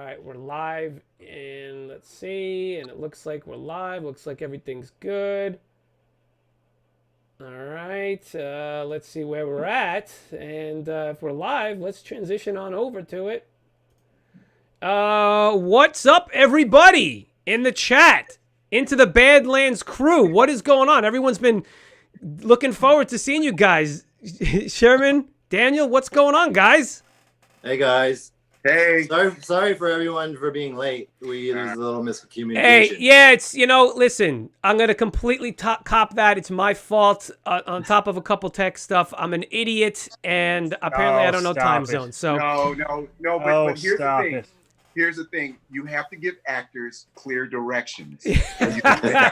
right, we're live, and let's see, and it looks like we're live. Looks like everything's good. All right, let's see where we're at, and if we're live, let's transition on over to it. What's up, everybody in the chat? Into the Badlands crew. What is going on? Everyone's been looking forward to seeing you guys. Sherman, Daniel, what's going on, guys? Hey, guys. Hey. Sorry for everyone for being late. There's a little miscommunication. Hey, yeah, it's, listen, I'm going to completely cop that. It's my fault on top of a couple tech stuff. I'm an idiot, and apparently I don't know time zones. So No, but here's the thing. Here's the thing. You have to give actors clear directions.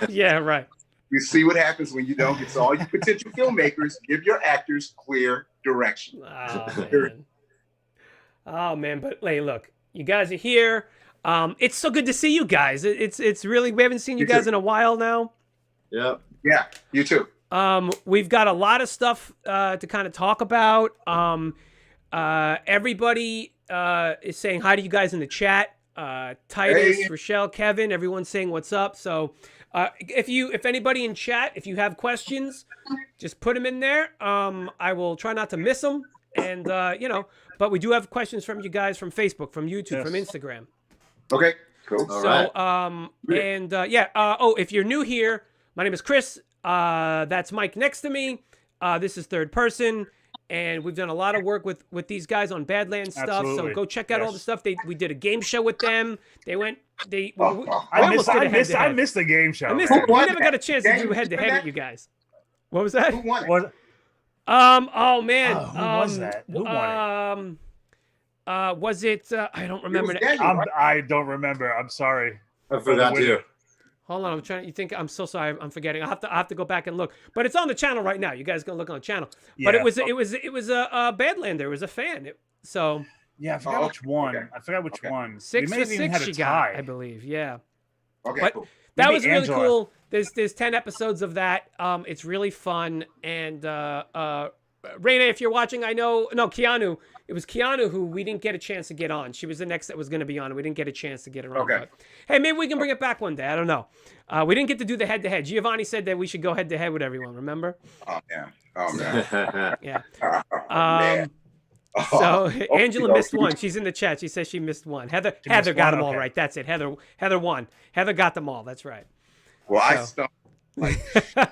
Yeah, right. You see what happens when you don't. It's all you potential filmmakers. Give your actors clear direction. Oh, man. But hey, look, you guys are here. It's so good to see you guys. It's really, we haven't seen you guys in a while now. Yep. Yeah, you too. We've got a lot of stuff to kind of talk about. Everybody is saying hi to you guys in the chat. Titus, hey. Rochelle, Kevin, everyone's saying what's up. So if anybody in chat, if you have questions, just put them in there. I will try not to miss them. And, but we do have questions from you guys from Facebook, from YouTube, from Instagram. Okay, cool. If you're new here, my name is Chris. That's Mike next to me. This is Third Person. And we've done a lot of work with these guys on Badlands stuff. Absolutely. So go check out all the stuff. We did a game show with them. I missed the game show. We never got a chance to do head-to-head with you guys. What was that? Who won it? Oh man. Who was that? Who won it? Was it? I don't remember. I don't remember. I'm sorry. I forgot too. Hold on, I'm trying. You think I'm so sorry? I'm forgetting. I have to go back and look. But it's on the channel right now. You guys gonna look on the channel. Yeah. But it was a Badlander. It was a fan. I forgot which one. Okay. I forgot which one. 6 for 6 she got, I believe. Yeah. Okay. But cool. That was really cool. There's 10 episodes of that. It's really fun. And Raina, if you're watching, Keanu. It was Keanu who we didn't get a chance to get on. She was the next that was going to be on. We didn't get a chance to get her on. Okay. But, hey, maybe we can bring it back one day. I don't know. We didn't get to do the head-to-head. Giovanni said that we should go head-to-head with everyone. Remember? Oh, man. Yeah. Man. So Angela missed one. She's in the chat. She says she missed one. Heather got them all right. That's it. Heather won. Heather got them all. That's right. Well, I stumped.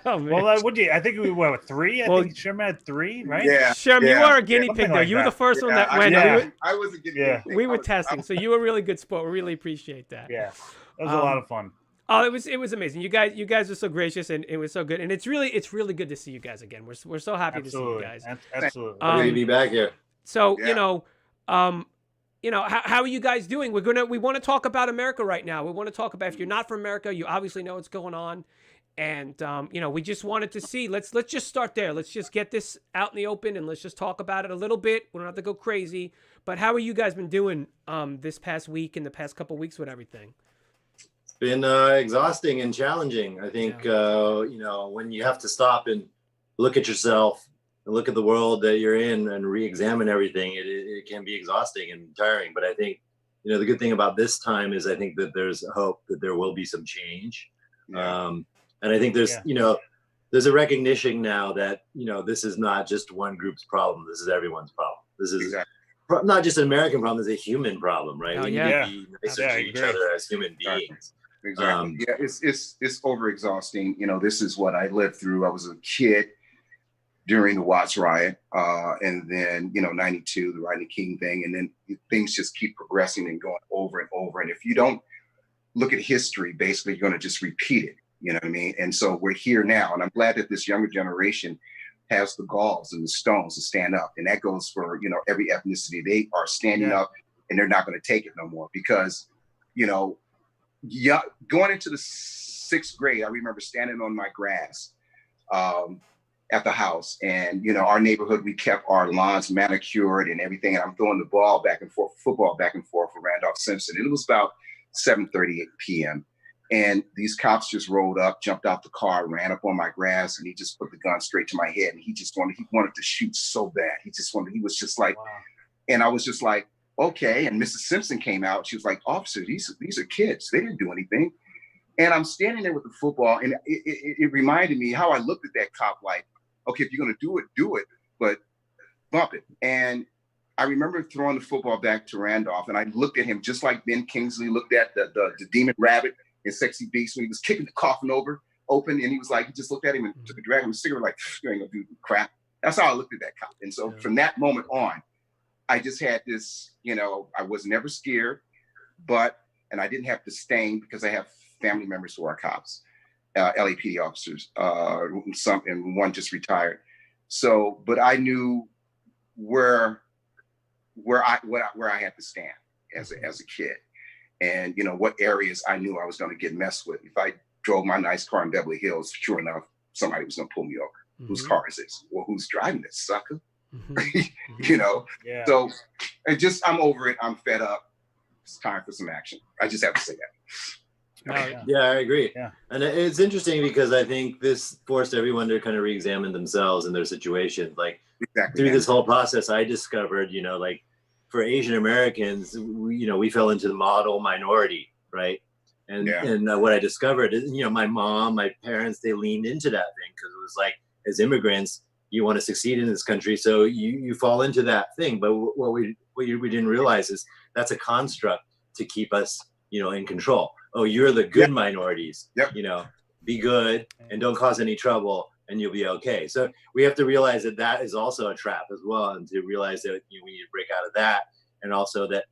Oh, man. Well, I think we went with 3. I think Sherman had 3, right? Yeah. Sherman, you were a guinea pig, though. You were the first one that went. I was a guinea pig. We were testing, so you were a really good sport. We really appreciate that. Yeah. That was a lot of fun. Oh, it was amazing. You guys are so gracious, and it was so good. And it's really good to see you guys again. We're so happy to see you guys. Absolutely. Happy to be back here. So how are you guys doing? We want to talk about America right now. We want to talk about, if you're not from America, you obviously know what's going on. And we just wanted to see. Let's just start there. Let's just get this out in the open, and let's just talk about it a little bit. We don't have to go crazy. But how are you guys been doing this past week and the past couple weeks with everything? It's been exhausting and challenging. I think when you have to stop and look at yourself and look at the world that you're in and re-examine everything, it can be exhausting and tiring. But I think the good thing about this time is I think that there's hope that there will be some change. Yeah. And I think there's there's a recognition now that this is not just one group's problem. This is everyone's problem. This is not just an American problem. It's a human problem, right? We need to be nicer to each other as human beings. Exactly. It's overexhausting. This is what I lived through. I was a kid during the Watts riot, and then 92, the Rodney King thing, and then things just keep progressing and going over and over. And if you don't look at history, basically you're going to just repeat it. You know what I mean? And so we're here now, and I'm glad that this younger generation has the galls and the stones to stand up. And that goes for every ethnicity. They are standing up, and they're not going to take it no more, because going into the 6th grade, I remember standing on my grass at the house, and our neighborhood, we kept our lawns manicured and everything, and I'm throwing the ball back and forth, football back and forth for Randolph Simpson. And it was about 7:38 p.m. And these cops just rolled up, jumped out the car, ran up on my grass, and he just put the gun straight to my head. And he wanted to shoot so bad. He was just like, wow. And I was just like, okay. And Mrs. Simpson came out. She was like, officer, these are kids. They didn't do anything. And I'm standing there with the football, and it reminded me how I looked at that cop like, okay, if you're going to do it, but bump it. And I remember throwing the football back to Randolph, and I looked at him just like Ben Kingsley looked at the demon rabbit in Sexy Beast when he was kicking the coffin open, and he was like, he just looked at him and took a drag of a cigarette like, you ain't gonna do crap. That's how I looked at that cop. And so from that moment on, I just had this, I was never scared, and I didn't have disdain because I have family members who are cops, LAPD officers, and one just retired. So, but I knew where I had to stand as a kid, and what areas I knew I was going to get messed with. If I drove my nice car in Beverly Hills, sure enough, somebody was going to pull me over. Mm-hmm. Whose car is this? Well, who's driving this, sucker? Mm-hmm. Yeah. So I'm over it. I'm fed up. It's time for some action. I just have to say that. Yeah, I agree. Yeah. And it's interesting because I think this forced everyone to kind of re-examine themselves and their situation. Like through this whole process, I discovered, like for Asian Americans, we fell into the model minority, right? And what I discovered is, my mom, my parents, they leaned into that thing because it was like, as immigrants, you want to succeed in this country, so you fall into that thing. But what we didn't realize is that's a construct to keep us, in control. Oh, you're the good minorities. Yep. Be good and don't cause any trouble, and you'll be okay. So we have to realize that is also a trap as well, and to realize that we need to break out of that, and also that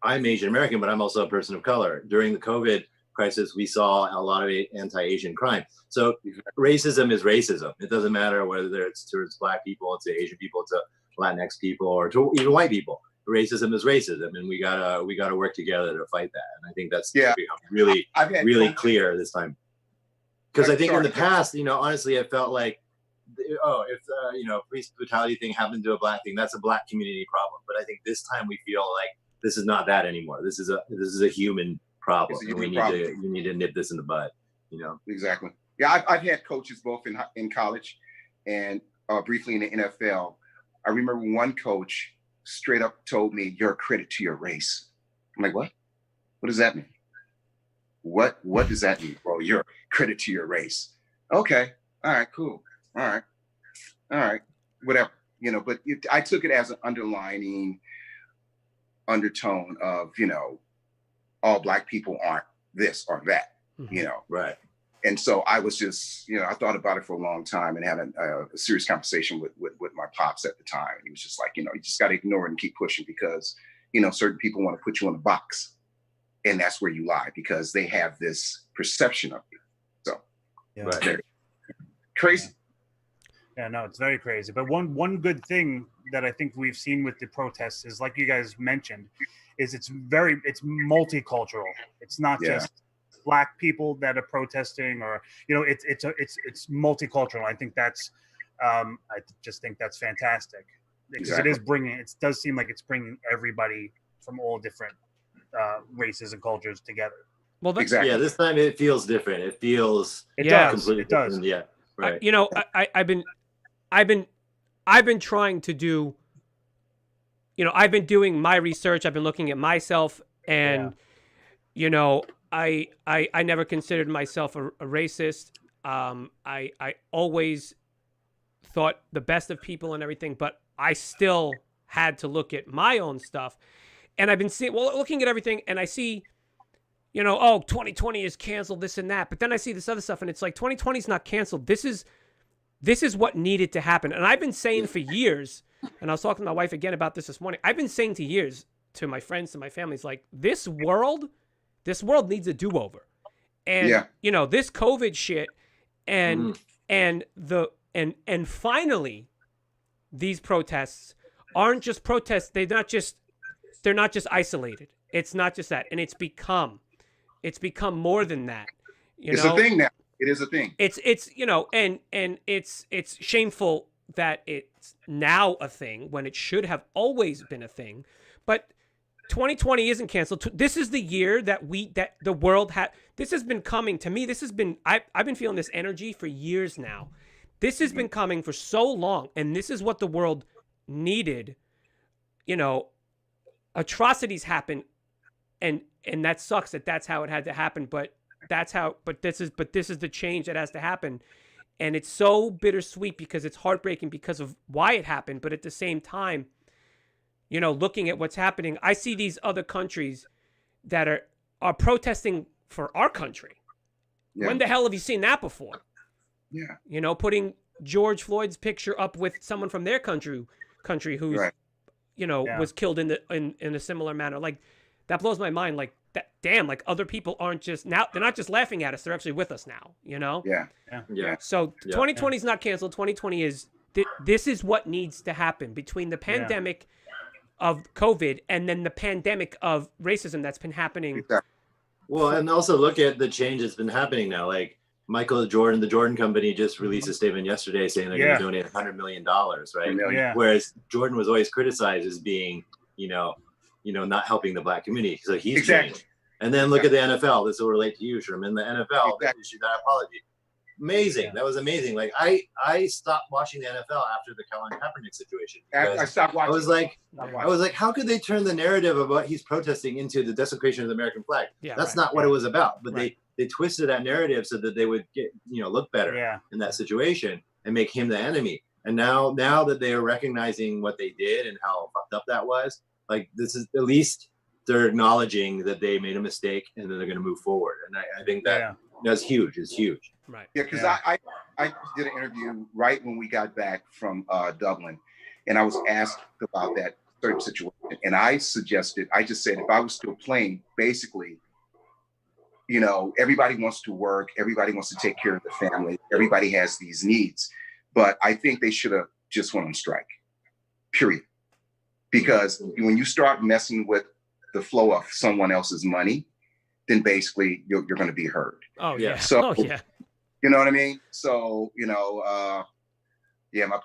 I'm Asian American, but I'm also a person of color. During the COVID crisis, we saw a lot of anti-Asian crime. So racism is racism. It doesn't matter whether it's towards Black people, to Asian people, to Latinx people, or to even white people. Racism is racism, and we gotta work together to fight that. And I think that's become really clear this time. Because I think in the past, honestly, it felt like, if police brutality thing happened to a Black thing, that's a Black community problem. But I think this time we feel like this is not that anymore. This is a human problem, and we need to nip this in the bud. Exactly. Yeah, I've had coaches both in college and briefly in the NFL. I remember one coach straight up told me, "You're a credit to your race." I'm like, what? What does that mean? What does that mean, bro? You're a credit to your race. Okay. All right, cool. All right. Whatever. But I took it as an underlining undertone of, all Black people aren't this or that, Right. And so I was just, I thought about it for a long time and had a serious conversation with my pops at the time. And he was just like, you just got to ignore it and keep pushing because, certain people want to put you in a box, and that's where you lie because they have this perception of you. So, right. Crazy. Yeah, no, it's very crazy. But one good thing that I think we've seen with the protests is, like you guys mentioned, is it's multicultural. It's not just Black people that are protesting, or it's multicultural. I think that's I just think that's fantastic because Exactly. it does seem like it's bringing everybody from all different races and cultures together. Well, that's, Exactly. Yeah, this time it feels different. It feels completely it does. different. Yeah, right. I've been trying to do, I've been doing my research. I've been looking at myself, and I never considered myself a racist. I always thought the best of people and everything, but I still had to look at my own stuff. And I've been looking at everything, and I see, 2020 is canceled, this and that. But then I see this other stuff, and it's like 2020 is not canceled. This is what needed to happen. And I've been saying for years, and I was talking to my wife again about this morning. I've been saying to my friends, to my families, like, this world needs a do-over. And this COVID shit and finally these protests aren't just protests. They're not just isolated. It's not just that. And it's become more than that. It's a thing now. It is a thing. It's and it's shameful that it's now a thing when it should have always been a thing. But 2020 isn't canceled. This is the year that the world had. This has been coming to me. I've been feeling this energy for years now. This has been coming for so long, and this is what the world needed, atrocities happen, and that sucks that that's how it had to happen. But this is the change that has to happen, and it's so bittersweet because it's heartbreaking because of why it happened. But at the same time, you know, looking at what's happening, I see these other countries that are protesting for our country. Yeah. When the hell have you seen that before? Yeah. You know, putting George Floyd's picture up with someone from their country who's, right. you know, was killed in a similar manner. Like, that blows my mind. Like, that, damn, like other people aren't just now, they're not just laughing at us. They're actually with us now, you know? Yeah. So 2020 is not canceled. 2020 is, this is what needs to happen between the pandemic of COVID and then the pandemic of racism that's been happening. Well, and also look at the change that's been happening now. Like Michael Jordan, the Jordan Company just released a statement yesterday saying they're going to donate $100 million, right? Yeah. Whereas Jordan was always criticized as being, you know, not helping the Black community. So he's changed. And then look at the NFL. This will relate to you, Sherman. The NFL issued that apology. Amazing. That was amazing. Like I stopped watching the NFL after the Colin Kaepernick situation. I stopped watching. I was like, how could they turn the narrative of what he's protesting into the desecration of the American flag? That's not what it was about. But they twisted that narrative so that they would get, look better in that situation and make him the enemy. And now that they are recognizing what they did and how fucked up that was, like, this is at least they're acknowledging that they made a mistake and then they're going to move forward. And I think that's huge. It's huge. Right. Yeah, because I did an interview right when we got back from Dublin, and I was asked about that certain situation. And I just said, if I was still playing, basically, everybody wants to work, everybody wants to take care of the family, everybody has these needs. But I think they should have just went on strike, period. Because when you start messing with the flow of someone else's money, then basically you're going to be heard. Oh, yeah. So, you know what I mean? So, my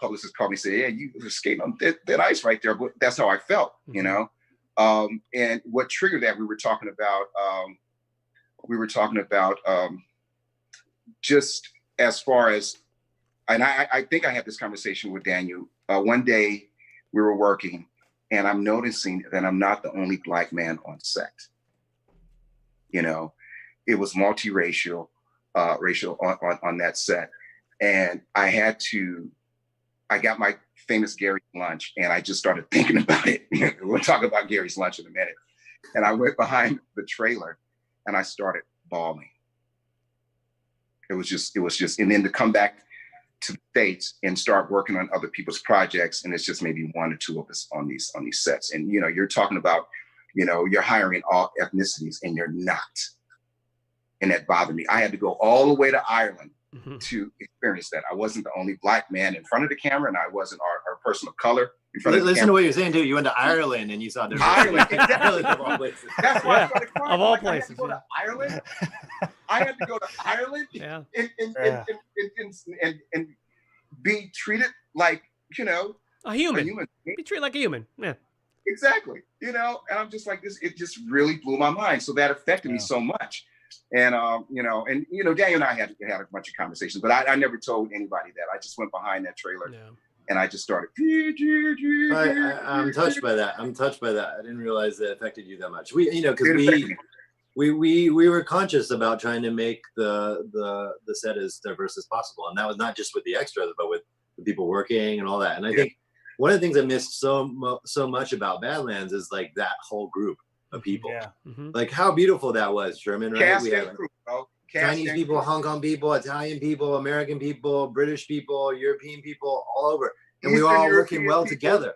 publicist called me and said, yeah, you were skating on that ice right there. But that's how I felt, and what triggered that, we were talking about just as far as, and I think I had this conversation with Daniel. One day we were working and I'm noticing that I'm not the only Black man on set. It was multiracial, racial on that set. And I got my famous Gary's lunch and I just started thinking about it. We'll talk about Gary's lunch in a minute. And I went behind the trailer and I started bawling. It was just, and then to come back to the States and start working on other people's projects. And it's just maybe one or two of us on these sets. And, you're talking about, you're hiring all ethnicities and you're not. And that bothered me. I had to go all the way to Ireland to experience that. I wasn't the only Black man in front of the camera, and I wasn't our person of color in front of the camera. Listen to what you're saying, dude. You went to Ireland and you saw different Ireland, exactly. Of all places. That's why I started crying. Of all places. I had to go to Ireland and be treated like, a human. Be treated like a human. Yeah. Exactly. And I'm just like this. It just really blew my mind. So that affected me so much. And Daniel and I had a bunch of conversations, but I never told anybody that. I just went behind that trailer and I just started. I'm touched by that. I didn't realize that affected you that much. Because we were conscious about trying to make the set as diverse as possible, and that was not just with the extras, but with the people working and all that. And I think one of the things I missed so much about Badlands is like that whole group of people. Like how beautiful that was, Sherman, right? Cast we have Chinese people, Hong Kong people, Italian people, American people, British people, European people, all over. And we were all working well together.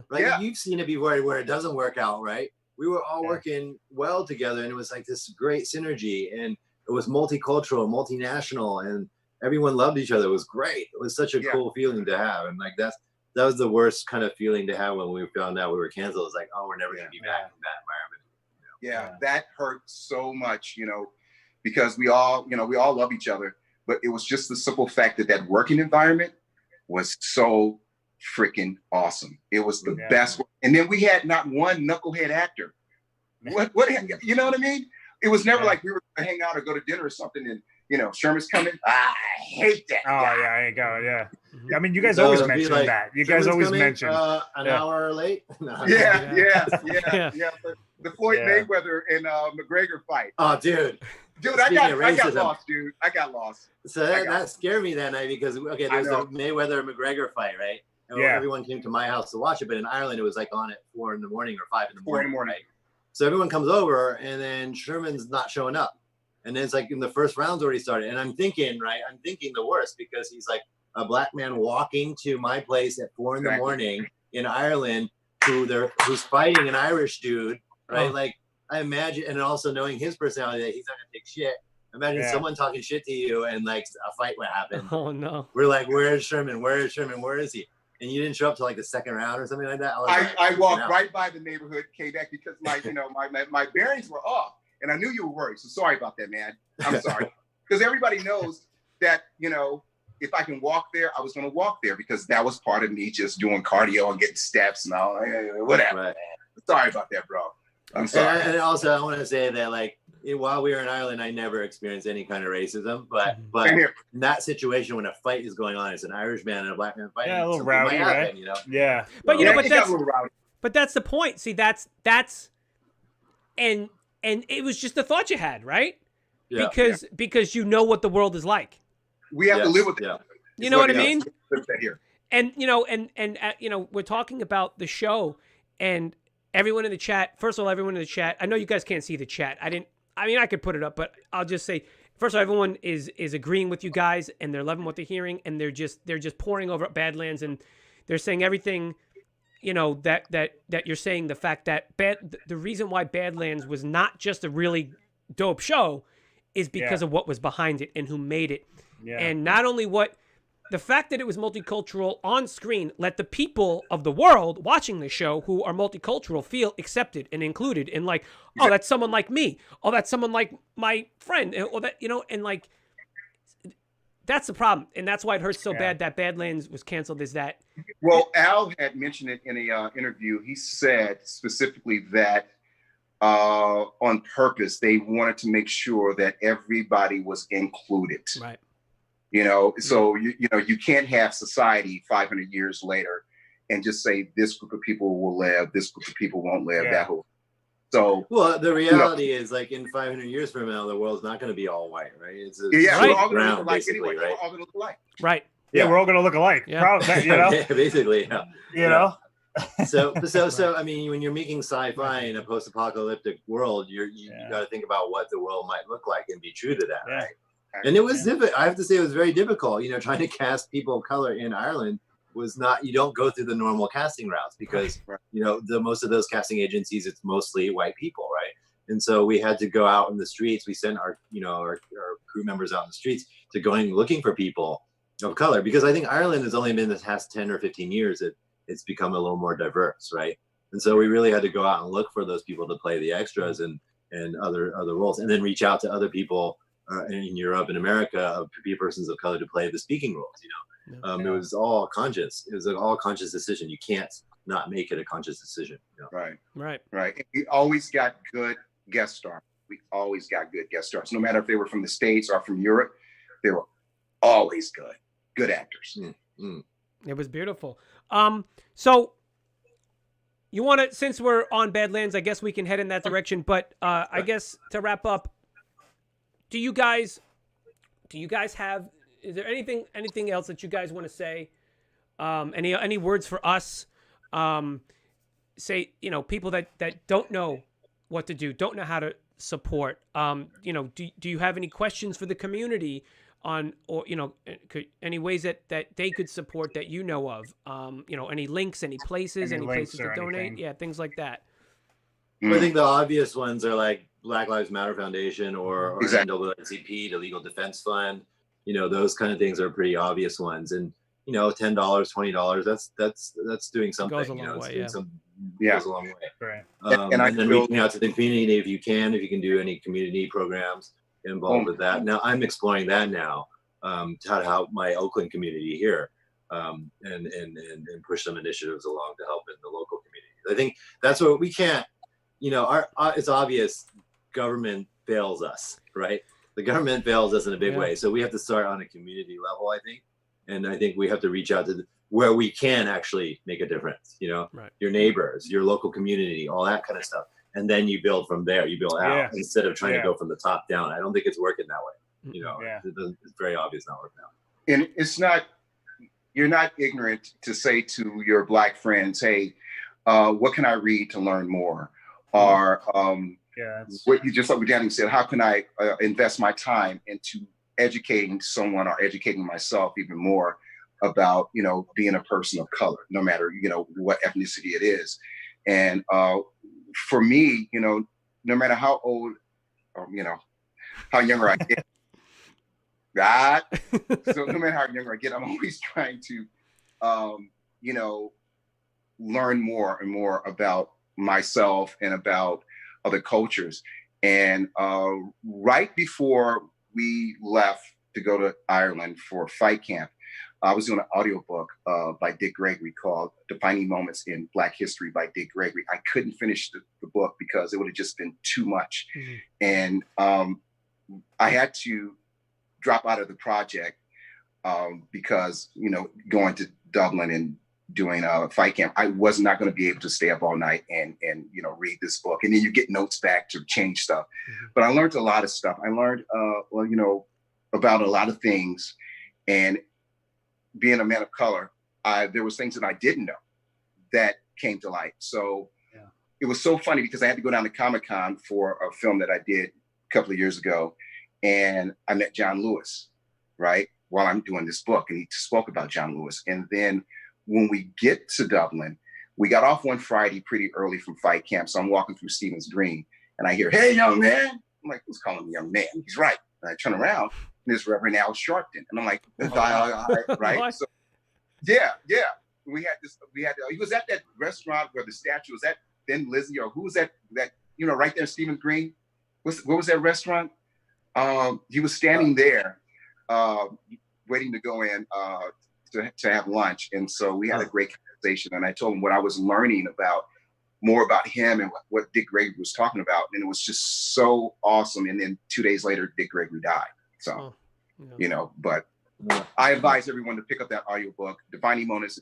Right? Yeah. You've seen it before where it doesn't work out, right? We were all working well together, and it was like this great synergy, and it was multicultural, multinational, and everyone loved each other. It was great. It was such a cool feeling to have. And like that was the worst kind of feeling to have when we found out we were canceled. It was like, oh, we're never going to be back in that environment. That hurt so much, because we all love each other, but it was just the simple fact that working environment was so freaking awesome. It was the best. And then we had not one knucklehead actor. What you know what I mean? It was never like we were going to hang out or go to dinner or something Sherman's coming. I hate that. Oh guy. yeah, I go. Yeah. Mhm. I mean, you guys So always it'd be mention like, that. You Sherman's guys always coming, mention. an hour late. No, Yeah. Yeah. The Floyd Yeah. Mayweather and McGregor fight. Oh, dude. Dude, I Speaking of got racism. lost, dude. I got lost. So that scared me that night because okay, there's know. a Mayweather McGregor fight, right? And Yeah. everyone came to my house to watch it, but in Ireland it was like on at 4 in the morning or 5 in the 4 in the morning. morning. Right? So everyone comes over, and then Sherman's not showing up, and then it's like in the first round's already started, and I'm thinking the worst because he's like a black man walking to my place at 4 in the morning in Ireland, who's fighting an Irish dude, right? Oh. Like I imagine, and also knowing his personality that he's not gonna take shit. Imagine someone talking shit to you and like a fight would happen. Oh no. We're like, where is Sherman? Where is Sherman? Where is he? And you didn't show up till like the second round or something like that. I walked right by the neighborhood, came back because my bearings were off, and I knew you were worried. So sorry about that, man. I'm sorry because everybody knows that if I can walk there, I was going to walk there because that was part of me just doing cardio and getting steps and all whatever. Right. Sorry about that, bro. I'm sorry. And also, I want to say that like while we were in Ireland, I never experienced any kind of racism. But in that situation, when a fight is going on, it's an Irish man and a black man fighting. Yeah, a little rowdy, right? Yeah. But But but that's the point. See, that's and it was just the thought you had, right? Yeah. Because you know what the world is like. we have to live with it. Yeah. You know what I mean? Here. And we're talking about the show, and everyone in the chat. First of all, everyone in the chat. I know you guys can't see the chat. I could put it up, but I'll just say, first of all, everyone is agreeing with you guys, and they're loving what they're hearing, and they're just pouring over Badlands, and they're saying everything, that you're saying. The fact that the reason why Badlands was not just a really dope show is because of what was behind it and who made it, and not only the fact that it was multicultural on screen let the people of the world watching the show who are multicultural feel accepted and included and like, oh, that's someone like me. Oh, that's someone like my friend. Or that, and like, that's the problem. And that's why it hurts so bad that Badlands was canceled is that. Well, Al had mentioned it in a interview. He said specifically that on purpose, they wanted to make sure that everybody was included. Right. So you can't have society 500 years later and just say this group of people will live, this group of people won't live. That whole. So well, the reality is like in 500 years from now, the world's not going to be all white, right? It's we're all going to look alike basically, anyway. right? We're all going to look alike. Right. Yeah, we're all going to look alike. Yeah. Basically, yeah. So I mean, when you're making sci-fi in a post-apocalyptic world, you got to think about what the world might look like and be true to that, right? And it was difficult. I have to say, it was very difficult. Trying to cast people of color in Ireland was not. You don't go through the normal casting routes because most of those casting agencies, it's mostly white people, right? And so we had to go out in the streets. We sent our crew members out in the streets to going looking for people of color because I think Ireland has only been the past 10 or 15 years that it's become a little more diverse, right? And so we really had to go out and look for those people to play the extras and other roles, and then reach out to other people. In Europe and America, of persons of color to play the speaking roles. It was all conscious. It was an all conscious decision. You can't not make it a conscious decision. Right. Right. And we always got good guest stars. No matter if they were from the States or from Europe, they were always good actors. It was beautiful. So you want to, since we're on Badlands, I guess we can head in that direction. But I guess to wrap up. Do you guys have? Is there anything else that you guys want to say? Any words for us? Say people that don't know what to do, don't know how to support. Do you have any questions for the community on, or any ways that they could support that you know of? Any links, any places to donate? Yeah, things like that. I think the obvious ones are like Black Lives Matter Foundation or NAACP, the Legal Defense Fund. Those kind of things are pretty obvious ones. And $10, $20, that's doing something. Goes a long way. Goes a long way. Right. And then reaching out to the community if you can do any community programs involved with that. Now I'm exploring that now to help my Oakland community here and push some initiatives along to help in the local community. I think that's what we can't. It's obvious government fails us, right? The government fails us in a big Yeah. way. So we have to start on a community level, I think. And I think we have to reach out to where we can actually make a difference, you know, Right. your neighbors, your local community, all that kind of stuff. And then you build from there, you build out instead of trying to go from the top down. I don't think it's working that way. You know, it's very obvious not working out. And it's not, you're not ignorant to say to your Black friends, hey, what can I read to learn more? Or what you just like what Danny said, how can I invest my time into educating someone or educating myself even more about, you know, being a person of color, no matter, you know, what ethnicity it is. And for me, you know, no matter how old or, you know, how younger I get, so no matter how younger I get, I'm always trying to, you know, learn more and more about myself and about other cultures. And right before we left to go to Ireland for fight camp, I was doing an audiobook by Dick Gregory called Defining Moments in Black History by Dick Gregory. I couldn't finish the book because it would have just been too much. And I had to drop out of the project because, you know, going to Dublin and doing a fight camp, I was not going to be able to stay up all night and you know, read this book. And then you get notes back to change stuff. But I learned a lot of stuff. I learned, well, you know, about a lot of things. And being a man of color, there was things that I didn't know that came to light. So it was so funny because I had to go down to Comic-Con for a film that I did a couple of years ago. And I met John Lewis, right, while I'm doing this book. And he spoke about John Lewis. And then when we get to Dublin, we got off one Friday pretty early from fight camp. So I'm walking through Stephen's Green and I hear, "Hey, young man." I'm like, who's calling me young man? He's right. And I turn around and there's Reverend Al Sharpton. And I'm like, right? So yeah. We had, he was at that restaurant where the statue was at, then Lizzie, or who was that, you know, right there in Stephen's Green. What was that restaurant? He was standing there waiting to go in to have lunch. And so we had a great conversation. And I told him what I was learning more about him and what Dick Gregory was talking about. And it was just so awesome. And then 2 days later, Dick Gregory died. So, you know, but I advise everyone to pick up that audiobook, Defining Moments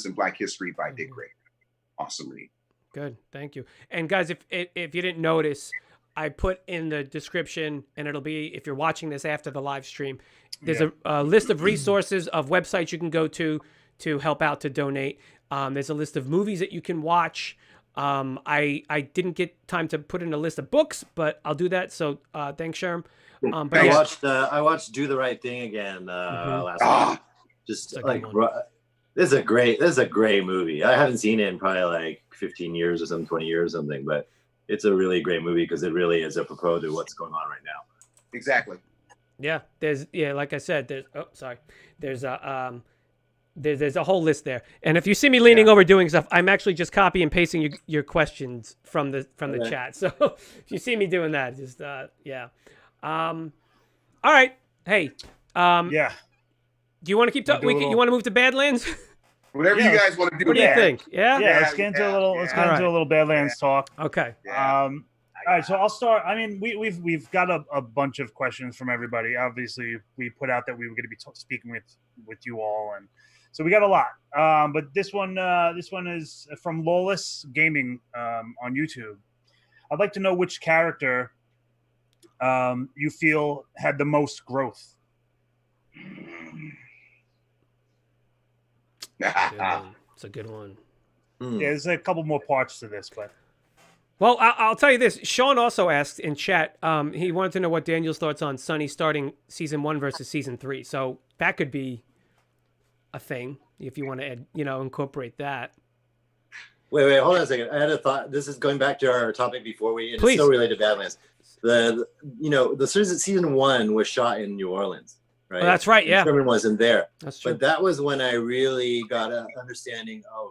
in Black History by Dick Gregory. Awesome read. Good. Thank you. And guys, if you didn't notice, I put in the description, and it'll be, if you're watching this after the live stream, there's a list of resources of websites you can go to help out, to donate. There's a list of movies that you can watch. I didn't get time to put in a list of books, but I'll do that. So thanks, Sherman. But I watched Do the Right Thing again last week. Just like, this is a great movie. I haven't seen it in probably like 15 years or something, 20 years or something, but it's a really great movie because it really is apropos to what's going on right now. Exactly. Yeah, like I said, there's a whole list there. And if you see me leaning over doing stuff, I'm actually just copy and pasting your questions from the chat. So if you see me doing that, just all right. Hey. Do you want to keep talking? You want to move to Badlands? Whatever you guys want to do. What do you think? Yeah. Let's get into a little Badlands talk. Okay. All right, so I'll start. I mean, we've got a bunch of questions from everybody. Obviously, we put out that we were going to be speaking with you all, and so we got a lot. But this one is from Lawless Gaming on YouTube. I'd like to know which character you feel had the most growth. It's a good one. Yeah, there's a couple more parts to this, but. Well, I'll tell you this. Sean also asked in chat, he wanted to know what Daniel's thoughts on Sonny starting season 1 versus season 3. So that could be a thing if you want to incorporate that. Wait, hold on a second. I had a thought. This is going back to our topic before and Please. It's still related to Badlands. The season 1 was shot in New Orleans, right? Oh, that's right. Yeah. Sherman wasn't there. That's true. But that was when I really got an understanding of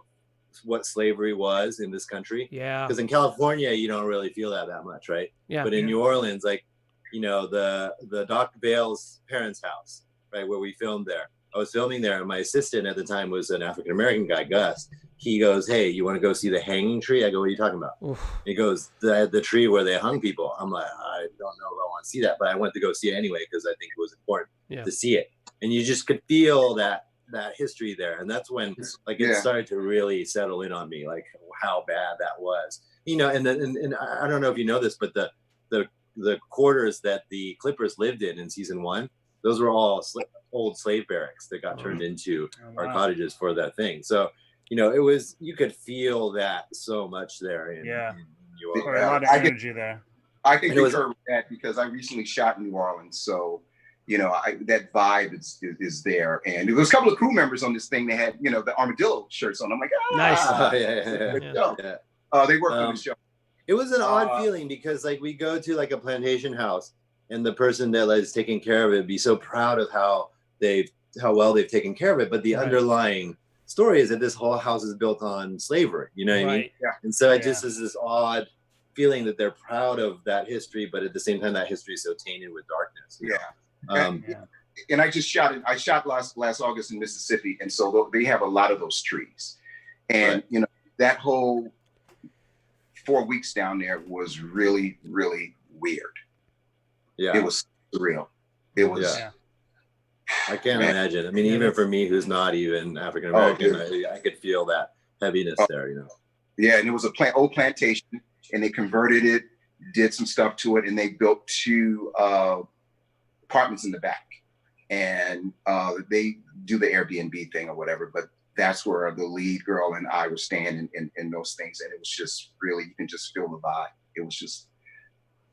what slavery was in this country. Yeah. Because in California, you don't really feel that much, right? Yeah. But in New Orleans, like, the Dr. Beale's parents' house, right, where we filmed there, I was filming there, and my assistant at the time was an African American guy, Gus. He goes, "Hey, you want to go see the hanging tree?" I go, "What are you talking about?" Oof. He goes, the tree where they hung people. I'm like, I don't know if I want to see that, but I went to go see it anyway because I think it was important to see it. And you just could feel that history there, and that's when like it started to really settle in on me, like how bad that was. You know, and I don't know if you know this, but the quarters that the Clippers lived in season 1, those were all old slave barracks that got turned into our cottages for that thing. So, you know, you could feel that so much there in New Orleans. A lot of energy there. I can concur with that because I recently shot in New Orleans. So, you know, that vibe is there. And there was a couple of crew members on this thing. They had, you know, the armadillo shirts on. I'm like, nice. They worked on the show. It was an odd feeling because like we go to like a plantation house and the person that is taking care of it be so proud of how well they've taken care of it. But the underlying story is that this whole house is built on slavery. You know what I mean? Yeah. And so it just is this odd feeling that they're proud of that history, but at the same time, that history is so tainted with darkness. And I shot last August in Mississippi. And so they have a lot of those trees. And, you know, that whole 4 weeks down there was really, really weird. Yeah. It was surreal. It was. Yeah. I can't imagine. I mean, even for me, who's not even African American, I could feel that heaviness there, you know. Yeah, and it was old plantation, and they converted it, did some stuff to it, and they built 2 apartments in the back. And they do the Airbnb thing or whatever, but that's where the lead girl and I were staying in those things, and it was just really, you can just feel the vibe. It was just,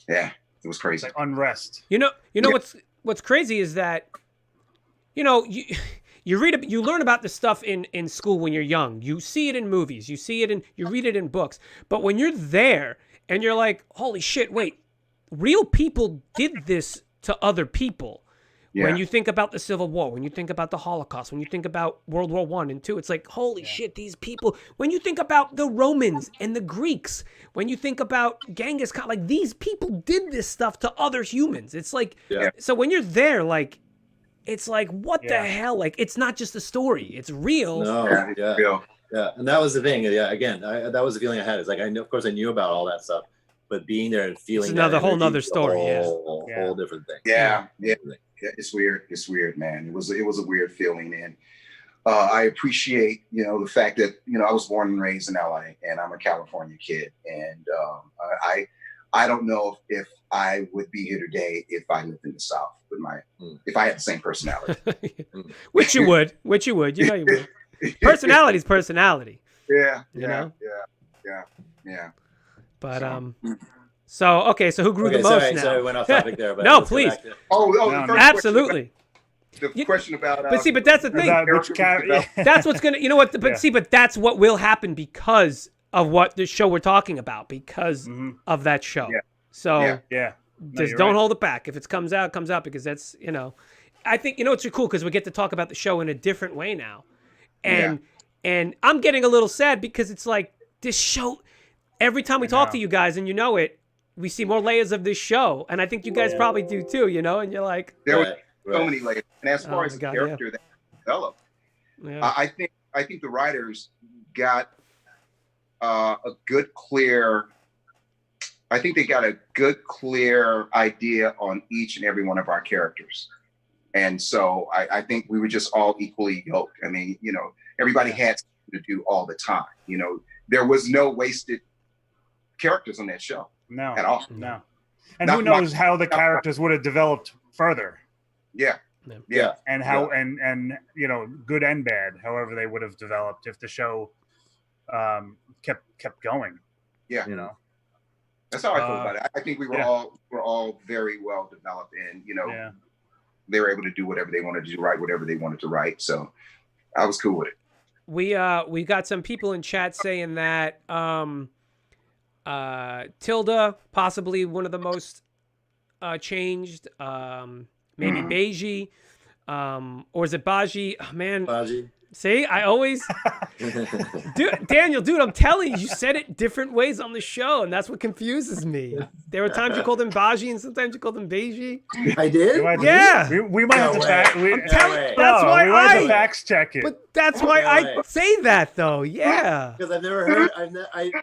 it was crazy. It's like unrest. You know what's crazy is that, you know, you learn about this stuff in school when you're young. You see it in movies, you read it in books. But when you're there and you're like, holy shit, wait, real people did this to other people. Yeah. When you think about the Civil War, when you think about the Holocaust, when you think about World War I and II, it's like, holy shit, these people. When you think about the Romans and the Greeks, when you think about Genghis Khan, like these people did this stuff to other humans. It's like, so when you're there, like, it's like, what the hell? Like, it's not just a story. It's real. No, yeah. And that was the thing. Yeah, again, that was the feeling I had. It's like, of course I knew about all that stuff, but being there and feeling it's whole nother story. Whole different thing. Yeah. It's weird. It's weird, man. It was a weird feeling. And I appreciate, you know, the fact that, you know, I was born and raised in LA and I'm a California kid. And I don't know if I would be here today if I lived in the South with if I had the same personality. Which you would. You know you would. Personality's personality. Yeah. You know? Yeah. But so who grew the most now? Sorry, we went off topic there. But no, please. Absolutely. The question about but see, but that's the thing. That's what's gonna, you know what? But see, but that's what will happen because of what the show we're talking about, because of that show. Yeah. So just don't hold it back. If it comes out, because that's, you know, I think, you know, it's cool because we get to talk about the show in a different way now, and I'm getting a little sad because it's like this show. Every time we talk to you guys, and you know it, we see more layers of this show, and I think you guys probably do too, you know. And you're like, there were so many layers. And as far as the character that developed, I think the writers got a good, clear. I think they got a good, clear idea on each and every one of our characters, and so I think we were just all equally yoked. I mean, you know, everybody had something to do all the time. You know, there was no wasted characters on that show. No, at all. No. And who knows how the characters would have developed further. Yeah. And how, and you know, good and bad, however they would have developed if the show kept going. Yeah. You know. That's how I feel about it. I think we were all very well developed, and, you know, they were able to do whatever they wanted to do, write whatever they wanted to write. So I was cool with it. We got some people in chat saying that Tilda, possibly one of the most maybe Beiji, or is it Baji? Oh, man, See, I always, Daniel, dude, I'm telling you, you said it different ways on the show, and that's what confuses me. There were times you called him Baji, and sometimes you called him Beiji. I did? Yeah. We might have to fact. That's why we might have to fact check it. But that's why I say that, though. Yeah. Because I've never heard,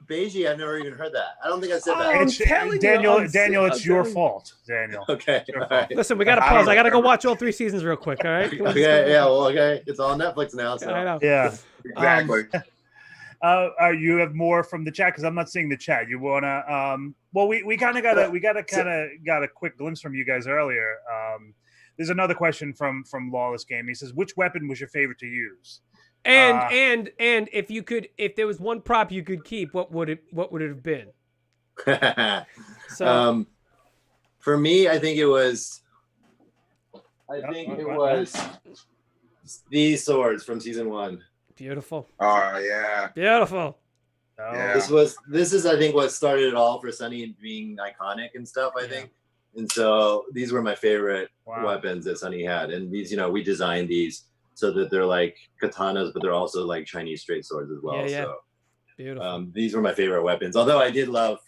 Beiji, I've never even heard that. I don't think I said that. I'm telling Daniel, you, Daniel, it's I'm your telling you. fault, Daniel. Okay. All right. Listen, we got to pause. I got to go watch all 3 seasons real quick, all right? Okay, yeah, well, okay. It's on Netflix now, so. I know. Yeah. Exactly. You have more from the chat because I'm not seeing the chat. You wanna? Well, we kind of got a quick glimpse from you guys earlier. There's another question from Lawless Game. He says, "Which weapon was your favorite to use?" And if there was one prop you could keep, what would it have been? So for me, I think it was these swords from season 1. beautiful. Oh yeah. Beautiful. Oh. Yeah. This is I think what started it all for Sunny being iconic and stuff, I think. And so these were my favorite weapons that Sunny had. And these, we designed these so that they're like katanas, but they're also like Chinese straight swords as well. Yeah. So Beautiful. these were my favorite weapons. Although I did love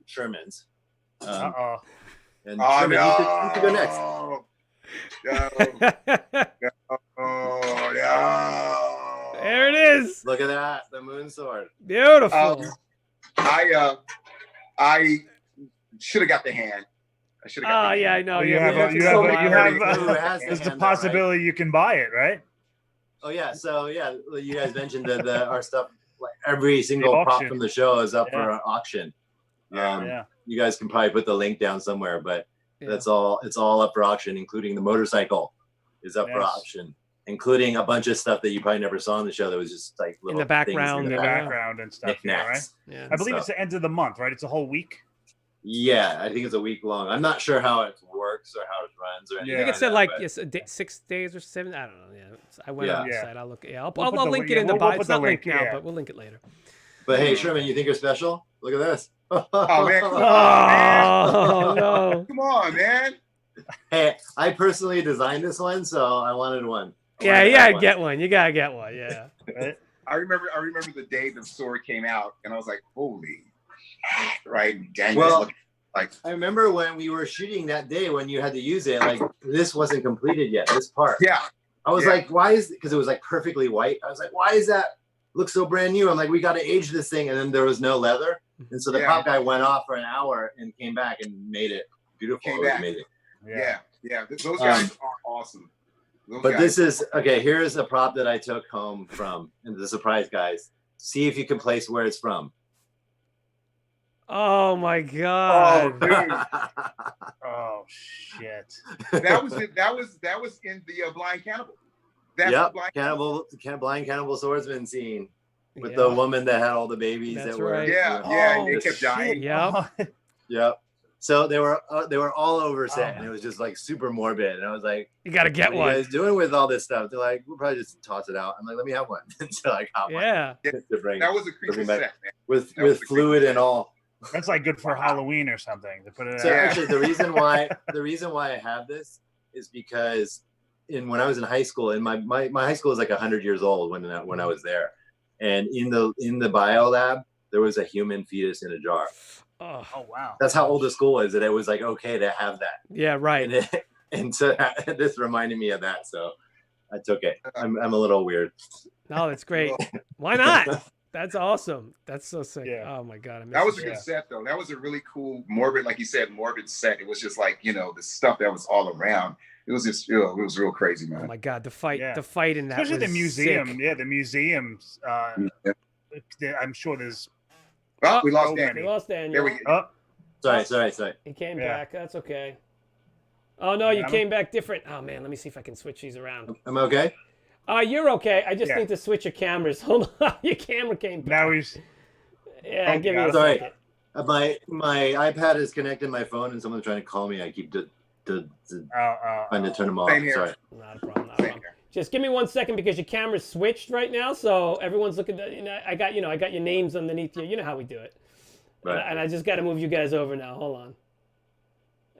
Sherman's. And Sherman, you could go next. Oh yeah. There it is. Look at that, the moon sword. Beautiful. I should have got the hand. I should have got the hand. Yeah, I know. Well, there's the possibility you can buy it, right? Oh yeah, so yeah, you guys mentioned that our stuff, like every single prop from the show is up for auction. You guys can probably put the link down somewhere, but it's all up for auction, including the motorcycle is up for auction, including a bunch of stuff that you probably never saw in the show that was just like little in the background, and stuff. Right? Yeah. I believe it's the end of the month, right? It's a whole week. Yeah, I think it's a week long. I'm not sure how it works or how it runs or anything. I think it said 6 days or 7. I don't know. Yeah, I went on the site. I'll look. Yeah, I'll link it in the bio. It's not linked now, but we'll link it later. But hey, Sherman, you think you're special? Look at this. Oh man! Oh no! Come on, man! Hey, I personally designed this one, so I wanted one. Yeah, you gotta get one. You gotta get one. Yeah. I remember the day the sword came out, and I was like, "Holy!" Right? Daniel, like I remember when we were shooting that day when you had to use it. Like this wasn't completed yet. This part. Yeah. I was like, why is? Because it was like perfectly white. I was like, why is that? Looks so brand new. I'm like, we got to age this thing, and then there was no leather, and so the pop guy went off for an hour and came back and made it beautiful. It was amazing. Yeah. Those guys are awesome. This is okay. Here's a prop that I took home from, and the surprise, guys. See if you can place where it's from. Oh my god! Oh, dude. Oh shit! That was in the Blind Cannibal. Blind Cannibal Swordsman scene with the woman that had all the babies. That's that were right. They kept dying. Yep. So they were all over set, and it was just like super morbid. And I was like, "You gotta get one." What are you guys doing with all this stuff? They're like, "We'll probably just toss it out." I'm like, "Let me have one." So I got one. Yeah. That was a creepy set, man. With fluid and all. That's like good for Halloween or something to put it. So actually, the reason why I have this is because when I was in high school, and my high school was like 100 years old when I was there, and in the bio lab there was a human fetus in a jar. Oh wow! That's how old the school is, that it was like okay to have that. Yeah, right. And so this reminded me of that, so I took it. I'm a little weird. No, that's great. Why not? That's awesome. That's so sick. Yeah. Oh my god! That was a good set, though. That was a really cool, morbid, like you said, morbid set. It was just like the stuff that was all around. It was just, it was real crazy, man. Oh my god, the fight in that, especially was the museum. sick. Yeah, the museums. I'm sure there's. Oh, we lost Daniel. We lost Daniel. There we go. Sorry. He came back. That's okay. Oh no, you came back different. Oh man, let me see if I can switch these around. I'm okay. You're okay. I just need to switch your cameras. Hold on, your camera came back. Now he's. Give me a sorry. second. My iPad is connected to my phone, and someone's trying to call me. I keep trying to turn them off. Sorry. Not a problem. Just give me 1 second because your camera's switched right now, so everyone's looking. I got your names underneath you. You know how we do it. Right. And I just got to move you guys over now. Hold on.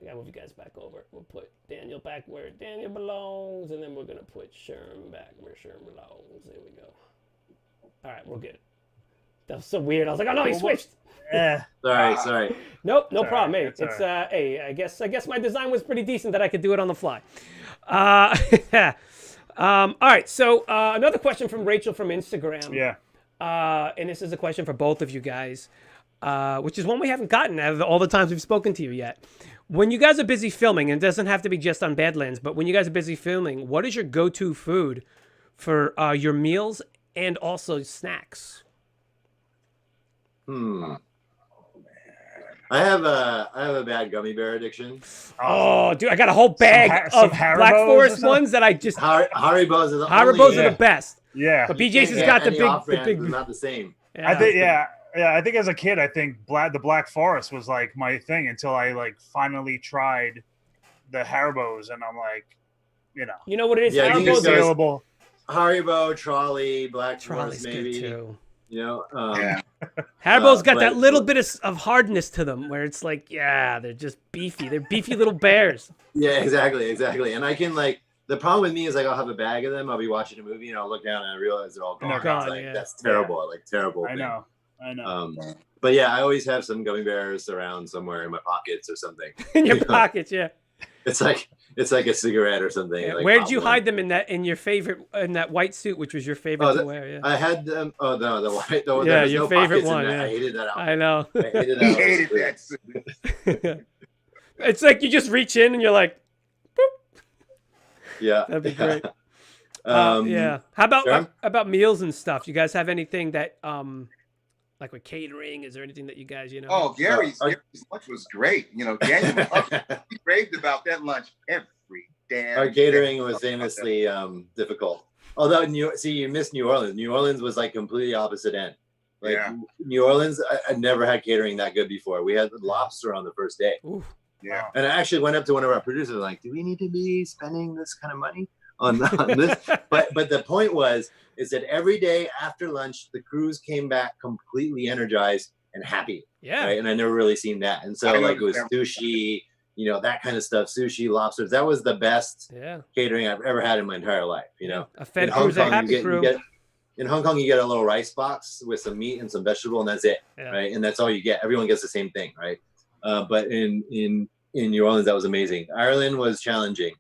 I gotta move you guys back over. We'll put Daniel back where Daniel belongs, and then we're gonna put Sherman back where Sherman belongs. There we go. All right, we're good. That was so weird. I was like, oh no, he switched. Sorry. Nope, no It's problem. all Hey, right. it's hey, I guess my design was pretty decent that I could do it on the fly. All right, so another question from Rachel from Instagram. Yeah. And this is a question for both of you guys, which is one we haven't gotten out of all the times we've spoken to you yet. When you guys are busy filming, and it doesn't have to be just on Badlands, but when you guys are busy filming, what is your go-to food for your meals and also snacks? I have a bad gummy bear addiction. Oh, dude, I got a whole bag some of Black Haribos Forest ones that I just... Haribos are the Haribo's only, are the best. Yeah. But BJ's has got the big... not the same. Yeah. I think I think as a kid, I think the Black Forest was like my thing until I like finally tried the Haribos, and I'm like, You know what it is? Yeah, I think Haribo's it's available. Haribo, Trolley, Black Trolley's Forest, maybe. good too. Haribo's Haribo's got that little bit of hardness to them where it's like, they're just beefy. They're beefy little bears. Yeah, exactly. And I can the problem with me is I'll have a bag of them. I'll be watching a movie and I'll look down and I realize they're all gone. They're gone, It's that's terrible. Terrible. I know. But yeah, I always have some gummy bears around somewhere in my pockets or something. In your pockets, yeah. It's like a cigarette or something. Yeah. Where did you hide them in that white suit, which was your favorite to wear? Yeah. I had them. Oh no, the white. Yeah, your favorite one. I hated that outfit. I know. I hated He hated that suit. It's like you just reach in and you're like, boop. Yeah, That'd be great. yeah. How about meals and stuff? You guys have anything that like with catering? Is there anything that you guys Oh, Gary's lunch was great. Daniel he raved about that lunch every damn Our catering was famously difficult. Although you missed New Orleans. New Orleans was like completely opposite end. New Orleans, I never had catering that good before. We had lobster on the first day. Ooh. Yeah. And I actually went up to one of our producers like, do we need to be spending this kind of money on this? But the point is that every day after lunch, the crews came back completely energized and happy. Yeah. Right. And I never really seen that. And so it was sushi, that kind of stuff, sushi, lobsters. That was the best catering I've ever had in my entire life. A fed crew's a happy crew. In Hong Kong, you get a little rice box with some meat and some vegetable, and that's it. Yeah. Right. And that's all you get. Everyone gets the same thing. Right. But in New Orleans, that was amazing. Ireland was challenging.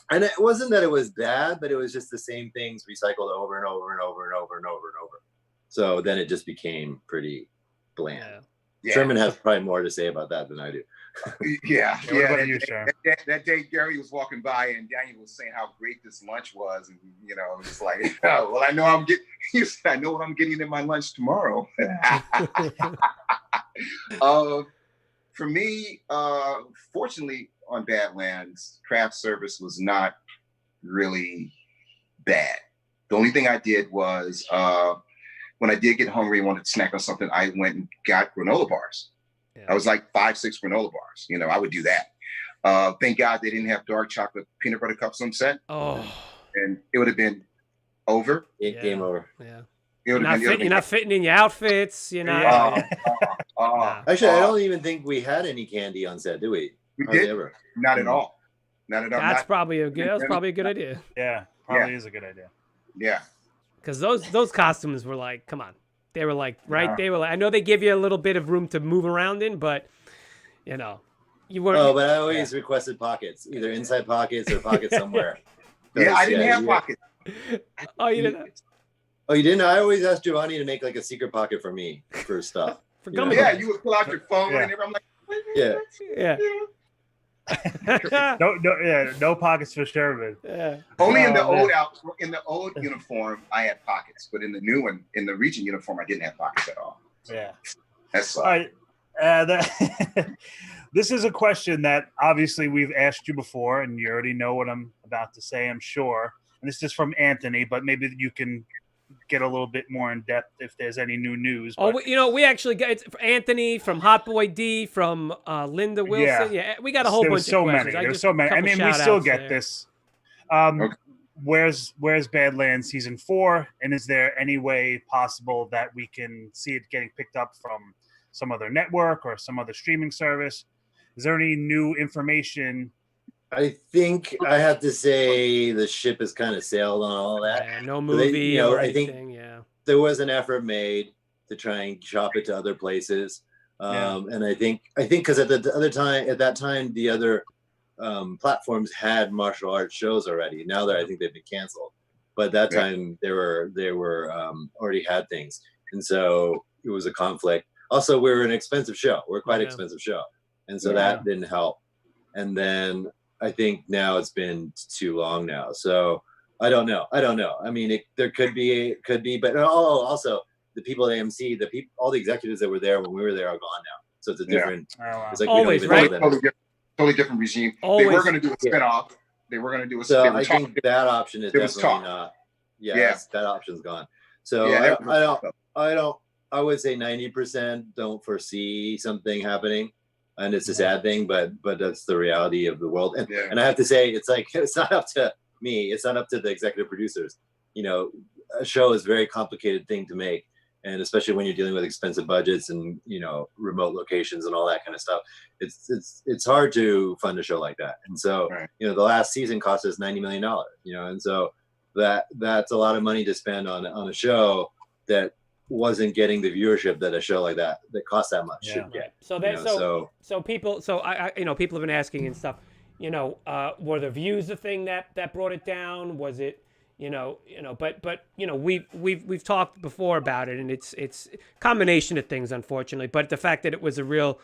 And it wasn't that it was bad, but it was just the same things recycled over and over and over and over and over and over. So then it just became pretty bland. Yeah. Sherman has probably more to say about that than I do. Yeah. What about you, Sherman? That day, Gary was walking by and Daniel was saying how great this lunch was, and it's like, oh, well, I know I know what I'm getting in my lunch tomorrow. For me, fortunately, on Badlands, craft service was not really bad. The only thing I did was when I did get hungry and wanted to snack on something, I went and got granola bars. Yeah. I was like 5-6 granola bars. I would do that. Thank God they didn't have dark chocolate peanut butter cups on set. Oh, and it would have been over. Game over. Yeah. You're not fitting in your outfits. Actually, I don't even think we had any candy on set, do we? We did. Ever. Not at all. Not at all. That's probably a good idea. Yeah, probably is a good idea. Yeah. Because those costumes were like, come on. They were like, right? Yeah. They were like, I know they give you a little bit of room to move around in, but you weren't. Oh, but I always requested pockets, either inside pockets or pockets somewhere. Yeah, I didn't have pockets. Oh, you didn't? Oh, you didn't? I always asked Giovanni to make like a secret pocket for me for stuff. For gummy. Yeah, you would pull out your phone and I'm like, yeah. No pockets for Sherman. Yeah. Only in the old uniform I had pockets, but in the new one, in the Regent uniform, I didn't have pockets at all. Yeah. That's all right. This is a question that obviously we've asked you before, and you already know what I'm about to say, I'm sure. And this is from Anthony, but maybe you can get a little bit more in depth if there's any new news. But... Oh, we actually got it's Anthony from Hot Boy D, from Linda Wilson. Yeah, we got a whole bunch of questions. There's so many. I mean, we still get this. Where's Badlands season 4? And is there any way possible that we can see it getting picked up from some other network or some other streaming service? Is there any new information? I think I have to say the ship has kind of sailed on all that. Yeah, no movie or anything. Yeah, there was an effort made to try and shop it to other places. And I think because at that time, the other platforms had martial arts shows already. Now I think they've been canceled, but at that time they were already had things, and so it was a conflict. Also, we're an expensive show. We're quite an expensive show, and so that didn't help. And then I think now it's been too long now, so I don't know. I mean, there could be, but also the people at AMC, all the executives that were there when we were there are gone now. So it's a different. It's like always, we don't even know right? Totally different regime. Always. They were going to do a spinoff. They were going to do a. So I think that option is definitely not. That option's gone. So I would say 90% don't foresee something happening, and it's a sad thing, but that's the reality of the world. And I have to say, it's like it's not up to me. It's not up to the executive producers. You know, a show is a very complicated thing to make. And especially when you're dealing with expensive budgets and, you know, remote locations and all that kind of stuff, it's hard to fund a show like that. And so, you know, the last season cost us $90 million, you know, and so that's a lot of money to spend on a show that wasn't getting the viewership that a show like that costs that much should get. So people, I you know, people have been asking and stuff, you know, were the views the thing that brought it down? Was it, but you know, we've talked before about it, and it's a combination of things, unfortunately. But the fact that it was a real,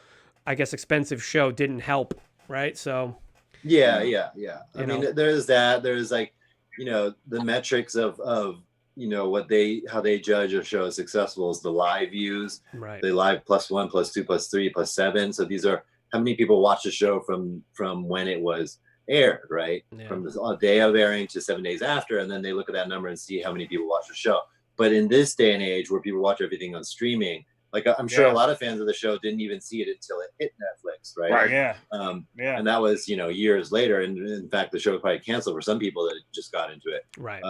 I guess, expensive show didn't help, right? So yeah. I mean, there's that. There's like, you know, the metrics of you know how they judge a show as successful is the live views, right? The live +1, +2, +3, +7. So these are how many people watch the show from when it was aired, right? From the day of airing to 7 days after, and then they look at that number and see how many people watch the show. But in this day and age where people watch everything on streaming, like I'm sure a lot of fans of the show didn't even see it until it hit Netflix, right? And that was, you know, years later, and in fact the show was probably canceled for some people that just got into it, right?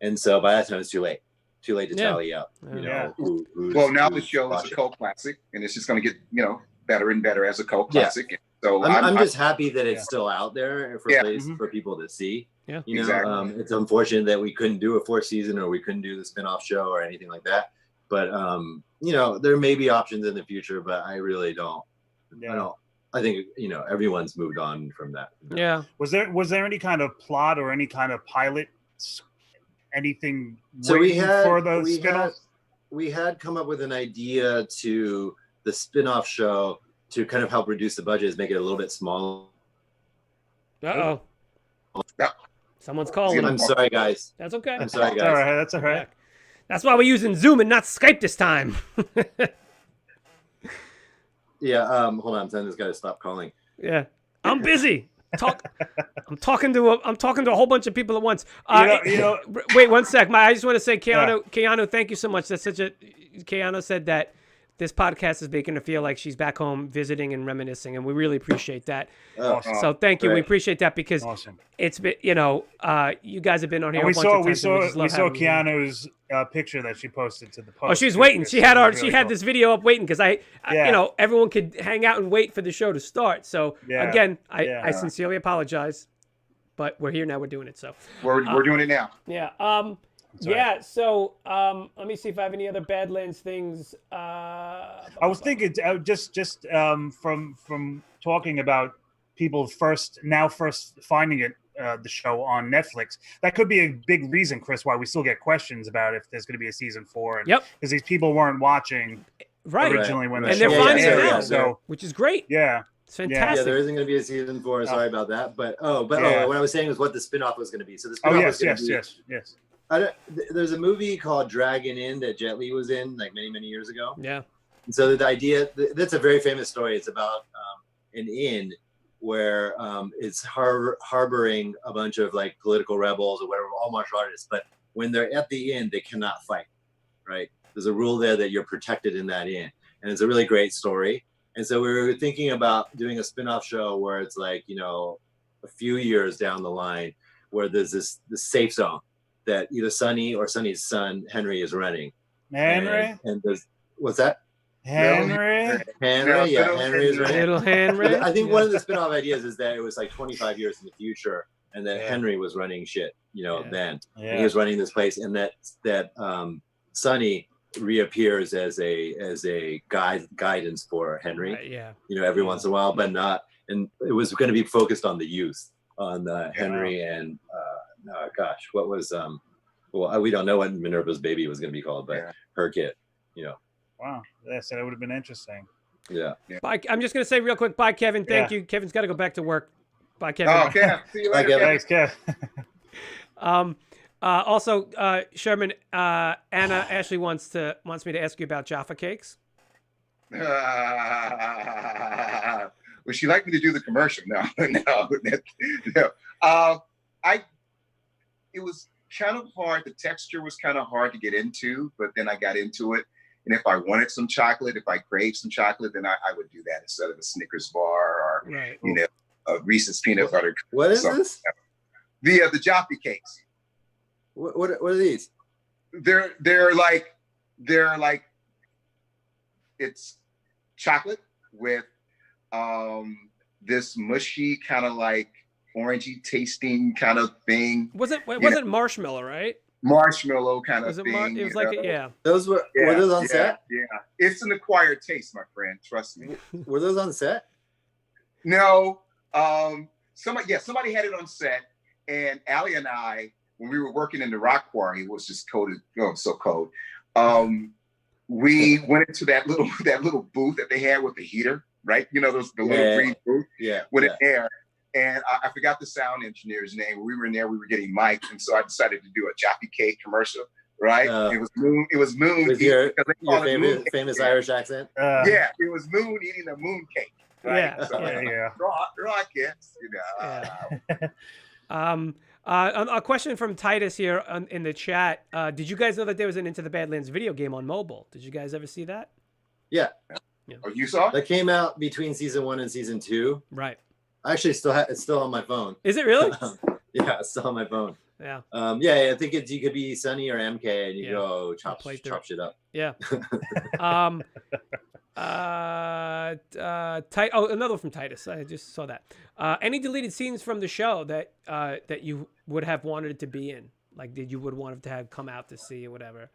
And so by that time it's too late to tally up, you know. Well, now the show is a cult classic, and it's just going to get, you know, better and better as a cult classic. So I'm just happy that it's still out there for people to see. Yeah, you know, exactly. It's unfortunate that we couldn't do a fourth season, or we couldn't do the spinoff show or anything like that. But you know, there may be options in the future, but I really don't. I think, you know, everyone's moved on from that. Yeah. Was there any kind of plot or any kind of pilot, anything? So we had come up with an idea to the spinoff show to kind of help reduce the budget, is make it a little bit smaller. Uh-oh. Someone's calling. I'm sorry, guys. That's okay. I'm sorry, guys. All right, that's all right. That's why we're using Zoom and not Skype this time. Hold on. I'm telling this guy to stop calling. Yeah. I'm busy. I'm talking to a whole bunch of people at once. Wait 1 sec. I just want to say, Keanu, thank you so much. Keanu said that this podcast is making her feel like she's back home visiting and reminiscing, and we really appreciate that. So thank you. We appreciate that because it's been, you know, you guys have been on here. We saw Keanu's picture that she posted to the post. Oh, she's waiting. She had this video up waiting because you know, everyone could hang out and wait for the show to start. So again, I sincerely apologize, but we're here now. We're doing it. So we're doing it now. Yeah. So let me see if I have any other Badlands things. I was thinking just from talking about people first finding it, the show on Netflix. That could be a big reason, Chris, why we still get questions about if there's going to be a season 4. Because these people weren't watching originally when the show they're finding it aired, now, so which is great. Yeah. It's fantastic. Yeah, there isn't going to be a season 4. Sorry about that. But what I was saying was what the spinoff was going to be. So the spinoff yes. There's a movie called Dragon Inn that Jet Li was in like many years ago. Yeah. And so the idea, that's a very famous story. It's about an inn where it's harboring a bunch of like political rebels or whatever, all martial artists. But when they're at the inn, they cannot fight, right? There's a rule there that you're protected in that inn. And it's a really great story. And so we were thinking about doing a spin-off show where it's like, you know, a few years down the line where there's this safe zone that either Sonny or Sonny's son, Henry, is running. Henry? And there's, what's that? Henry. Henry, yeah, Henry is right. Little Henry. I think one of the spin-off ideas is that it was like 25 years in the future, and that Henry was running shit, then. And he was running this place, and that Sonny reappears as a guidance for Henry. Right, every once in a while, but not. And it was going to be focused on the youth, on Henry and gosh, what was well, we don't know what Minerva's baby was going to be called, but her kid. Wow, yeah, so that would have been interesting. Yeah. Bye. I'm just going to say real quick, bye, Kevin. Thank you. Kevin's got to go back to work. Bye, Kevin. Oh, okay. See you later. Thanks, Kev. Also, Sherman, Anna Ashley wants me to ask you about Jaffa cakes. Would she like me to do the commercial? No. It was kind of hard. The texture was kind of hard to get into, but then I got into it. And if I wanted some chocolate, if I craved some chocolate, then I would do that instead of a Snickers bar or a Reese's peanut butter. What is this? The Jaffa cakes. What are these? They're like it's chocolate with this mushy kind of like orangey tasting kind of thing. Wasn't marshmallow, right? Marshmallow kind of thing. It was like Those were those on set? Yeah. It's an acquired taste, my friend. Trust me. Were those on set? No. Somebody had it on set, and Allie and I, when we were working in the rock quarry, it was just so cold. We went into that little booth that they had with the heater, right? The little green booth with an air. And I forgot the sound engineer's name. We were in there, we were getting mic'd, and so I decided to do a Jaffa cake commercial, right? It was Moon. With your famous Irish accent? It was Moon eating a moon cake. Right? Raw kids, A question from Titus here in the chat. Did you guys know that there was an Into the Badlands video game on mobile? Did you guys ever see that? Yeah. Oh, you saw it? That came out between season 1 and season 2. Right. I actually it's still on my phone. Is it really? Yeah, it's still on my phone. Yeah. I think you could be Sunny or MK and you go chop shit up. Yeah. Another one from Titus. I just saw that. Any deleted scenes from the show that you would have wanted it to be in? Like, did you would want it to have come out to see or whatever?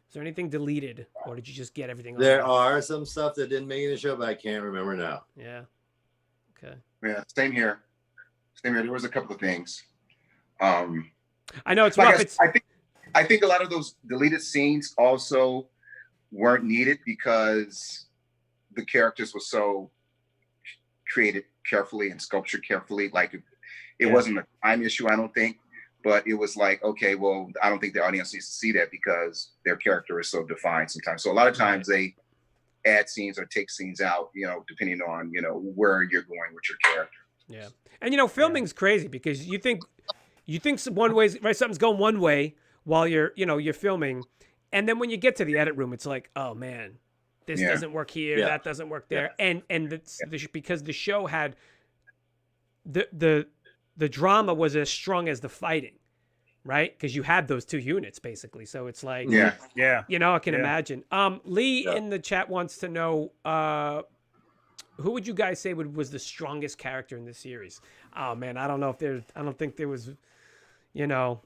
Is there anything deleted, or did you just get everything? There are some stuff that didn't make it in the show, but I can't remember now. Yeah. Okay. Yeah. Same here. There was a couple of things. I know it's rough. I think a lot of those deleted scenes also weren't needed because the characters were so created carefully and sculptured carefully. Like it wasn't a time issue, I don't think, but it was like, okay, well, I don't think the audience needs to see that because their character is so defined sometimes. So a lot of times they add scenes or take scenes out, depending on, where you're going with your character. Yeah. And, filming's crazy because you think one way, right? Something's going one way while you're filming. And then when you get to the edit room, it's like, oh man, this doesn't work here. That doesn't work there. And because the show had the drama was as strong as the fighting, right? Because you had those two units basically. So it's like, I can imagine. Lee in the chat wants to know, who would you guys say was the strongest character in the series? Oh man, I don't think there was, it's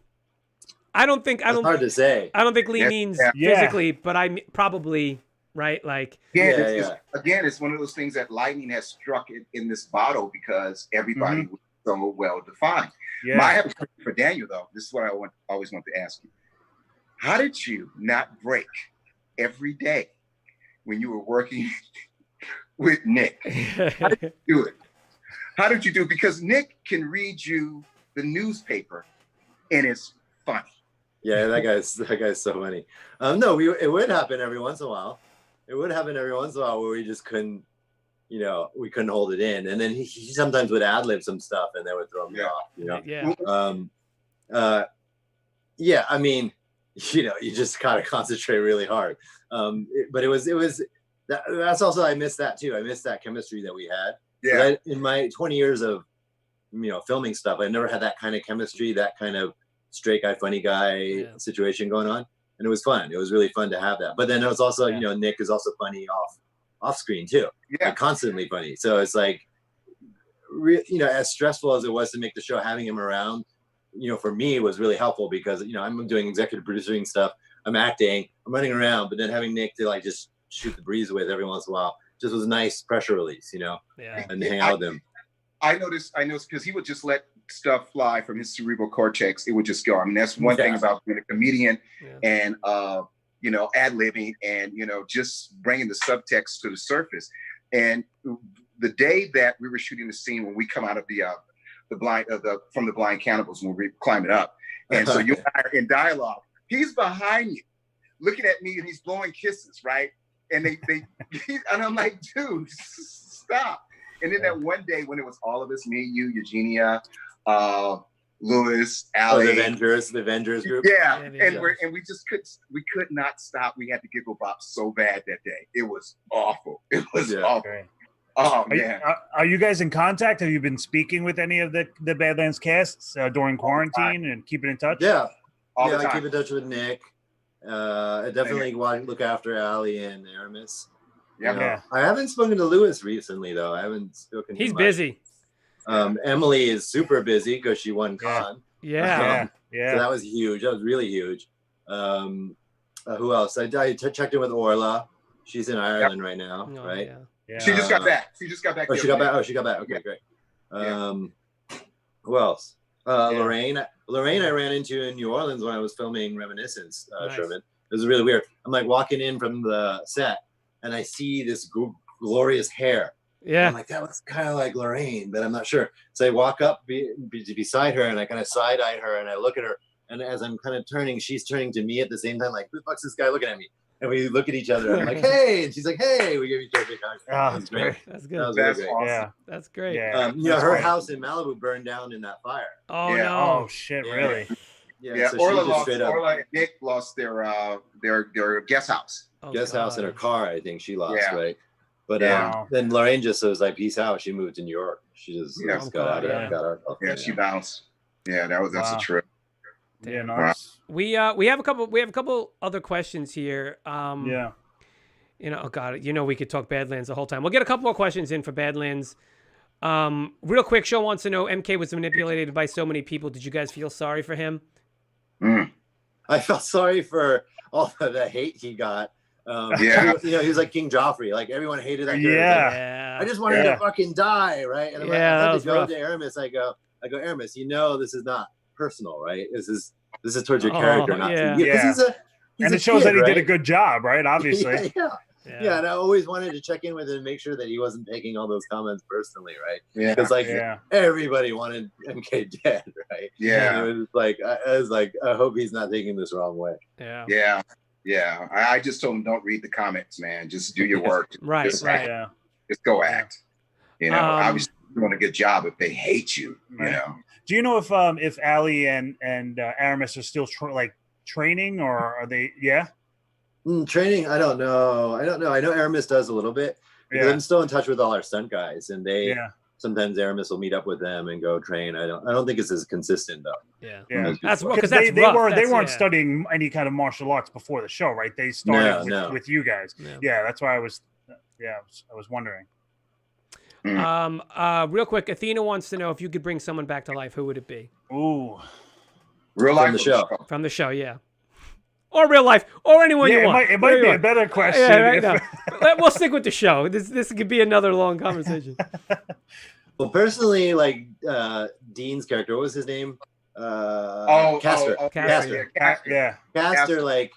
hard to say. I don't think Lee means physically, but I probably, right? Like, again, it's one of those things that lightning has struck in this bottle because everybody was so well defined. Yeah. I have a question for Daniel though. This is what I always want to ask you. How did you not break every day when you were working with Nick? How did you do it? How did you do it? Because Nick can read you the newspaper and it's funny. Yeah, that guy's so funny. No, it would happen every once in a while. It would happen every once in a while where we just couldn't, we couldn't hold it in. And then he sometimes would ad-lib some stuff and that would throw me off, Yeah. I mean, you just gotta concentrate really hard. But it was that's also, I miss that too. I miss that chemistry that we had. Yeah. In my 20 years of, filming stuff, I never had that kind of chemistry, that kind of straight guy, funny guy situation going on. And it was fun. It was really fun to have that. But then it was also, Nick is also funny off screen too. Yeah. Like constantly funny. So it's like, you know, as stressful as it was to make the show, having him around, you know, for me was really helpful because, you know, I'm doing executive producing stuff, I'm acting, I'm running around, but then having Nick to like just shoot the breeze with every once in a while just was a nice pressure release, you know, and hang out with him. I noticed because he would just let stuff fly from his cerebral cortex. It would just go. I mean, that's one thing about being a comedian and, you know, ad-libbing and, you know, just bringing the subtext to the surface. And the day that we were shooting the scene when we come out of from the blind cannibals when we climb it up. And so you and I are in dialogue. He's behind you looking at me and he's blowing kisses, right? And and I'm like, dude, stop. And then that one day when it was all of us, me, you, Eugenia, Louis, Ali, the Avengers group. Yeah, and we could not stop. We had to giggle bop so bad that day. It was awful. It was awful. Oh man, are you guys in contact? Have you been speaking with any of the Badlands casts during quarantine and keeping in touch? Yeah, all the time. I keep in touch with Nick. I definitely look after Ali and Aramis. Yeah. I haven't spoken to Louis recently though. I haven't spoken. He's busy. Emily is super busy because she won con. Yeah. So that was huge. That was really huge. Who else? I checked in with Orla. She's in Ireland right now, right? Yeah. She just got back. She got back. She got back. Okay, great. Who else? Lorraine. I ran into in New Orleans when I was filming Reminiscence, Sherman. It was really weird. I'm like walking in from the set and I see this glorious hair. Yeah. I'm like, that looks kind of like Lorraine, but I'm not sure. So I walk up beside her and I kind of side-eye her and I look at her. And as I'm kind of turning, she's turning to me at the same time, like, who the fuck's this guy looking at me? And we look at each other. I'm like, hey. And she's like, hey. We give each other a big hug. Oh, that's great. That's good. That was really great. Awesome. Yeah. That's great. Yeah. Her house in Malibu burned down in that fire. Oh, no. Oh, shit, really? Yeah. So Orla and Nick lost their guest house. Guest house in her car, I think she lost, right? But Wow. then Lorraine just was like, peace out. She moved to New York. She just got out of it. Got her. Yeah, she bounced. Yeah, that's a trip. Yeah, nice. We have a couple other questions here. Yeah. You know, oh God, you know we could talk Badlands the whole time. We'll get a couple more questions in for Badlands. Real quick, Show wants to know, MK was manipulated by so many people. Did you guys feel sorry for him? I felt sorry for all the hate he got. He was like King Joffrey. Like everyone hated that character. Yeah. I just wanted to fucking die, right? And I had to go to Aramis. I go, Aramis, you know this is not personal, right? This is towards your character, not to you. Because he's it shows that he did a good job, right? Obviously. Yeah, and I always wanted to check in with him and make sure that he wasn't taking all those comments personally, right? Yeah. Because everybody wanted MK dead, right? Yeah. And I was like, I hope he's not taking this wrong way. Yeah. Yeah. I just told him, don't read the comments, man. Just do your work. Just act. Yeah. Just go act. You know, obviously you're doing a good job if they hate you, you know. Do you know if Ali and Aramis are still training, or are they? Yeah. Training, I don't know. I know Aramis does a little bit because I'm still in touch with all our stunt guys, and they sometimes Aramis will meet up with them and go train. I don't think it's as consistent though. Yeah. That's because they weren't studying any kind of martial arts before the show, right? They started with you guys. Yeah, that's why I was wondering. Real quick, Athena wants to know if you could bring someone back to life, who would it be? Ooh. Real life from the show, yeah. Or real life, or anyone you want. It might be a better question. Yeah, right. We'll stick with the show. This could be another long conversation. Well, personally, like Dean's character, what was his name? Castor. Castor, like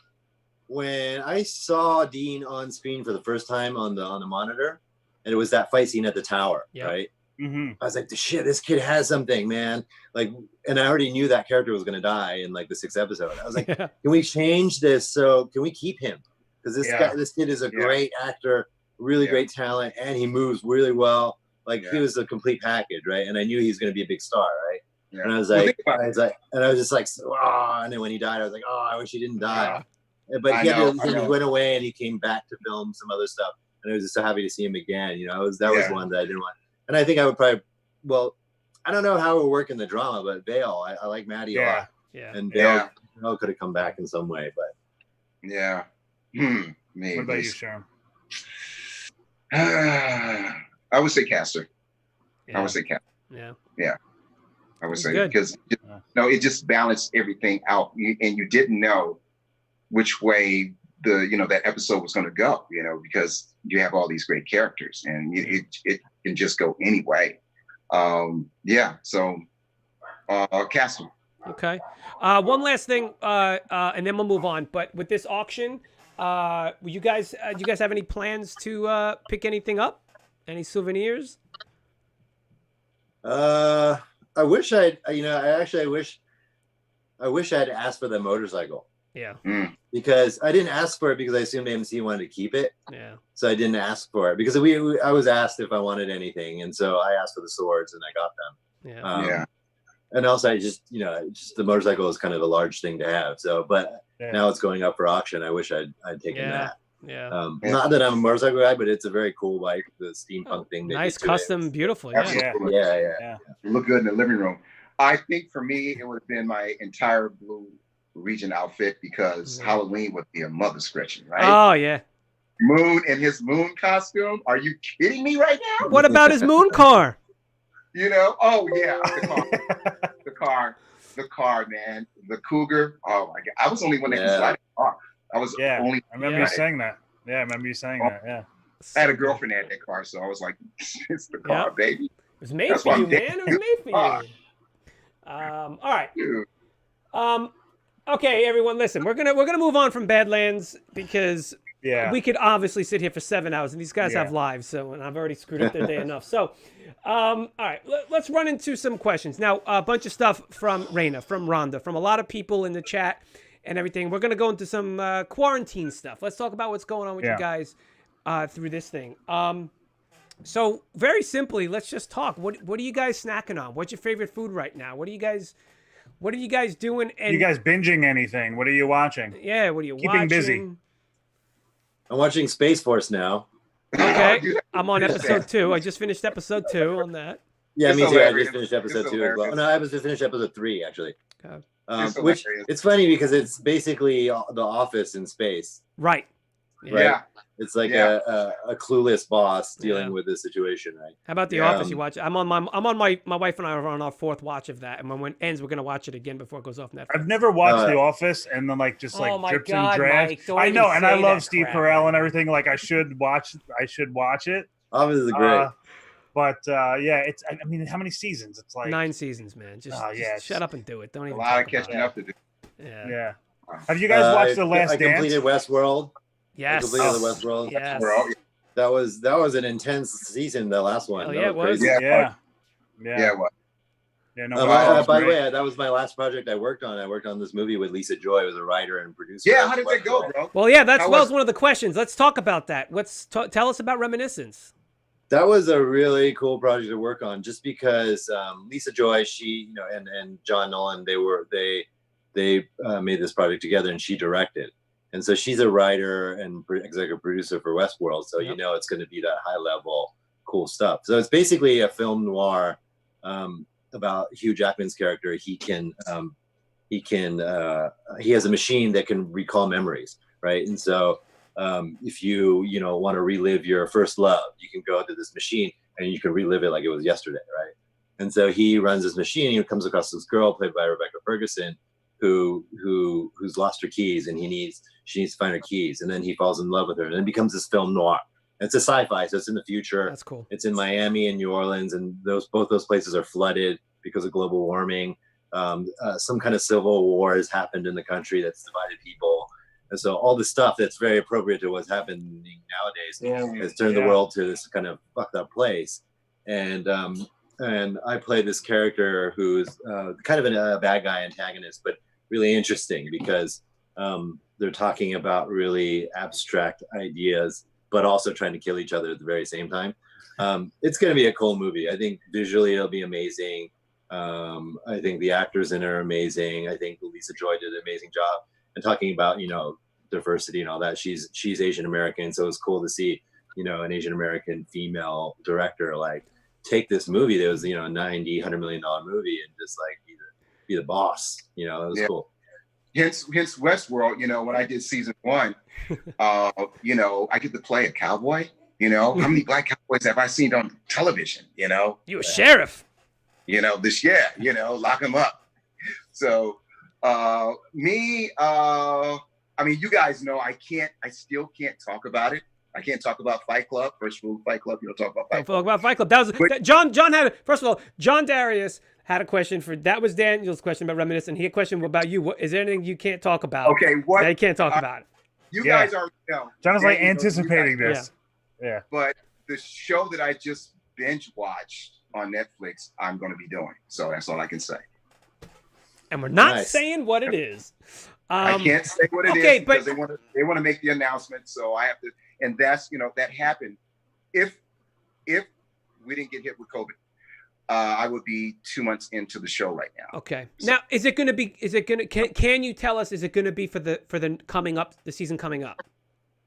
when I saw Dean on screen for the first time on the monitor, and it was that fight scene at the tower, right? Mm-hmm. I was like, shit, this kid has something, man. Like, and I already knew that character was going to die in like the 6th episode. I was like, can we change this? So can we keep him? Because this kid is a great actor, really great talent, and he moves really well. Like he was a complete package, right? And I knew he was going to be a big star, right? Yeah. And I was just like, oh. And then when he died, I was like, oh, I wish he didn't die. But he went away and he came back to film some other stuff. And I was just so happy to see him again. You know, that was one that I didn't want. And I think I would probably, I don't know how it would work in the drama, but Beale, I like Maddie a lot. Yeah. And Beale could have come back in some way, but. Yeah. What about you, Sherman? I would say Castor. Yeah. I would say Castor. Yeah. Yeah. I would It's say good. because it just balanced everything out, and you didn't know which way that episode was going to go, because you have all these great characters, and it can just go any way. So Castle. Okay. One last thing, and then we'll move on. But with this auction, do you guys have any plans to pick anything up? Any souvenirs? I wish I wish I had asked for the motorcycle. Yeah. Because I didn't ask for it because I assumed AMC wanted to keep it. Yeah. So I didn't ask for it because I was asked if I wanted anything, and so I asked for the swords and I got them. Yeah. And also I just the motorcycle is kind of a large thing to have. So, but now it's going up for auction. I wish I'd taken that. Yeah. Not that I'm a motorcycle guy, but it's a very cool bike, the steampunk thing. Nice, custom, beautiful. Absolutely. Yeah. Look good in the living room. I think for me, it would have been my entire blue region outfit because Halloween would be a mother scratching, right? Oh yeah. Moon in his moon costume. Are you kidding me right now? What about his moon car? Oh yeah, the car, man, the Cougar. Oh my God, I was the only one that could slide the car. I was only. I remember you saying that. Yeah, I remember you saying that. Yeah. I had a girlfriend that had that car, so I was like, "It's the car, baby." It was made for you, man. It was made for you. All right. Okay, everyone, listen. We're gonna move on from Badlands because we could obviously sit here for 7 hours, and these guys have lives, and I've already screwed up their day enough. So, all right, let's run into some questions now. A bunch of stuff from Raina, from Rhonda, from a lot of people in the chat and everything. We're gonna go into some quarantine stuff. Let's talk about what's going on with you guys through this thing. So very simply, let's just talk. What are you guys snacking on? What's your favorite food right now? What are you guys doing? And you guys binging anything? What are you watching? Yeah, what are you keeping busy? I'm watching Space Force now. Okay, I'm on episode 2. I just finished episode 2 on that. Yeah, me too. I just finished episode 2 as well. No, I was just finished episode 3 actually. Which it's funny because it's basically The Office in space. Right. Yeah. It's like a clueless boss dealing with this situation, right? How about The Office? You watch it? I'm on my wife and I are on our 4th watch of that, and when it ends, we're gonna watch it again before it goes off Netflix. I've never watched The Office, and then drips and drabs. I know, and I love Steve Carell and everything. Like I should watch it. Office is great. But it's. I mean, how many seasons? It's like 9 seasons, man. Just shut up and do it. Don't even. A lot of catching up to do. Yeah. Have you guys watched The Last Dance? I completed Westworld. Yes. Westworld. Yes. That was an intense season. The last one. Oh yeah, it was. Yeah. By the way, that was my last project I worked on. I worked on this movie with Lisa Joy. I was a writer and producer. Yeah, how did that go, bro? Well, yeah, that was one of the questions. Let's talk about that. Tell us about Reminiscence. That was a really cool project to work on, just because Lisa Joy, she, and John Nolan, they made this project together, and she directed. And so she's a writer and executive producer for Westworld. So it's going to be that high level, cool stuff. So it's basically a film noir about Hugh Jackman's character. He has a machine that can recall memories, right? And so if you want to relive your first love, you can go to this machine and you can relive it like it was yesterday, right? And so he runs this machine, and he comes across this girl played by Rebecca Ferguson who's lost her keys, and she needs to find her keys, and then he falls in love with her, and it becomes this film noir. It's a sci-fi, so it's in the future. That's cool. It's in Miami and New Orleans, and both those places are flooded because of global warming. Some kind of civil war has happened in the country that's divided people, and so all the stuff that's very appropriate to what's happening nowadays has turned the world to this kind of fucked up place. And I play this character who's kind of a bad guy antagonist, but really interesting because they're talking about really abstract ideas, but also trying to kill each other at the very same time. It's going to be a cool movie. I think visually it'll be amazing. I think the actors in it are amazing. I think Lisa Joy did an amazing job. And talking about, diversity and all that, she's Asian American. So it's cool to see, an Asian American female director take this movie that was, $100 million movie and just be the boss. It was cool. Hence Westworld, when I did season 1, I get to play a cowboy, You know, how many black cowboys have I seen on television? You know, You a sheriff. you know, you know, lock them up. So me, I mean, you guys know I still can't talk about it. I can't talk about Fight Club. First rule, Fight Club, you don't talk about Fight Club. Talk about Fight Club. That was John had first of all, John Darius had a question that was Daniel's question about reminiscent. He had a question about you. Is there anything you can't talk about? Okay, what that you can't talk about? You guys already know. John was like Daniel, anticipating this. Yeah. But the show that I just binge watched on Netflix, I'm going to be doing. So that's all I can say. And we're not saying what it is. I can't say what it is because they want to make the announcement. So I have to, and that's, you know, that happened. If we didn't get hit with COVID, I would be 2 months into the show right now. Okay. So, now, is it going to be? Can you tell us? Is it going to be for the coming up, the season coming up?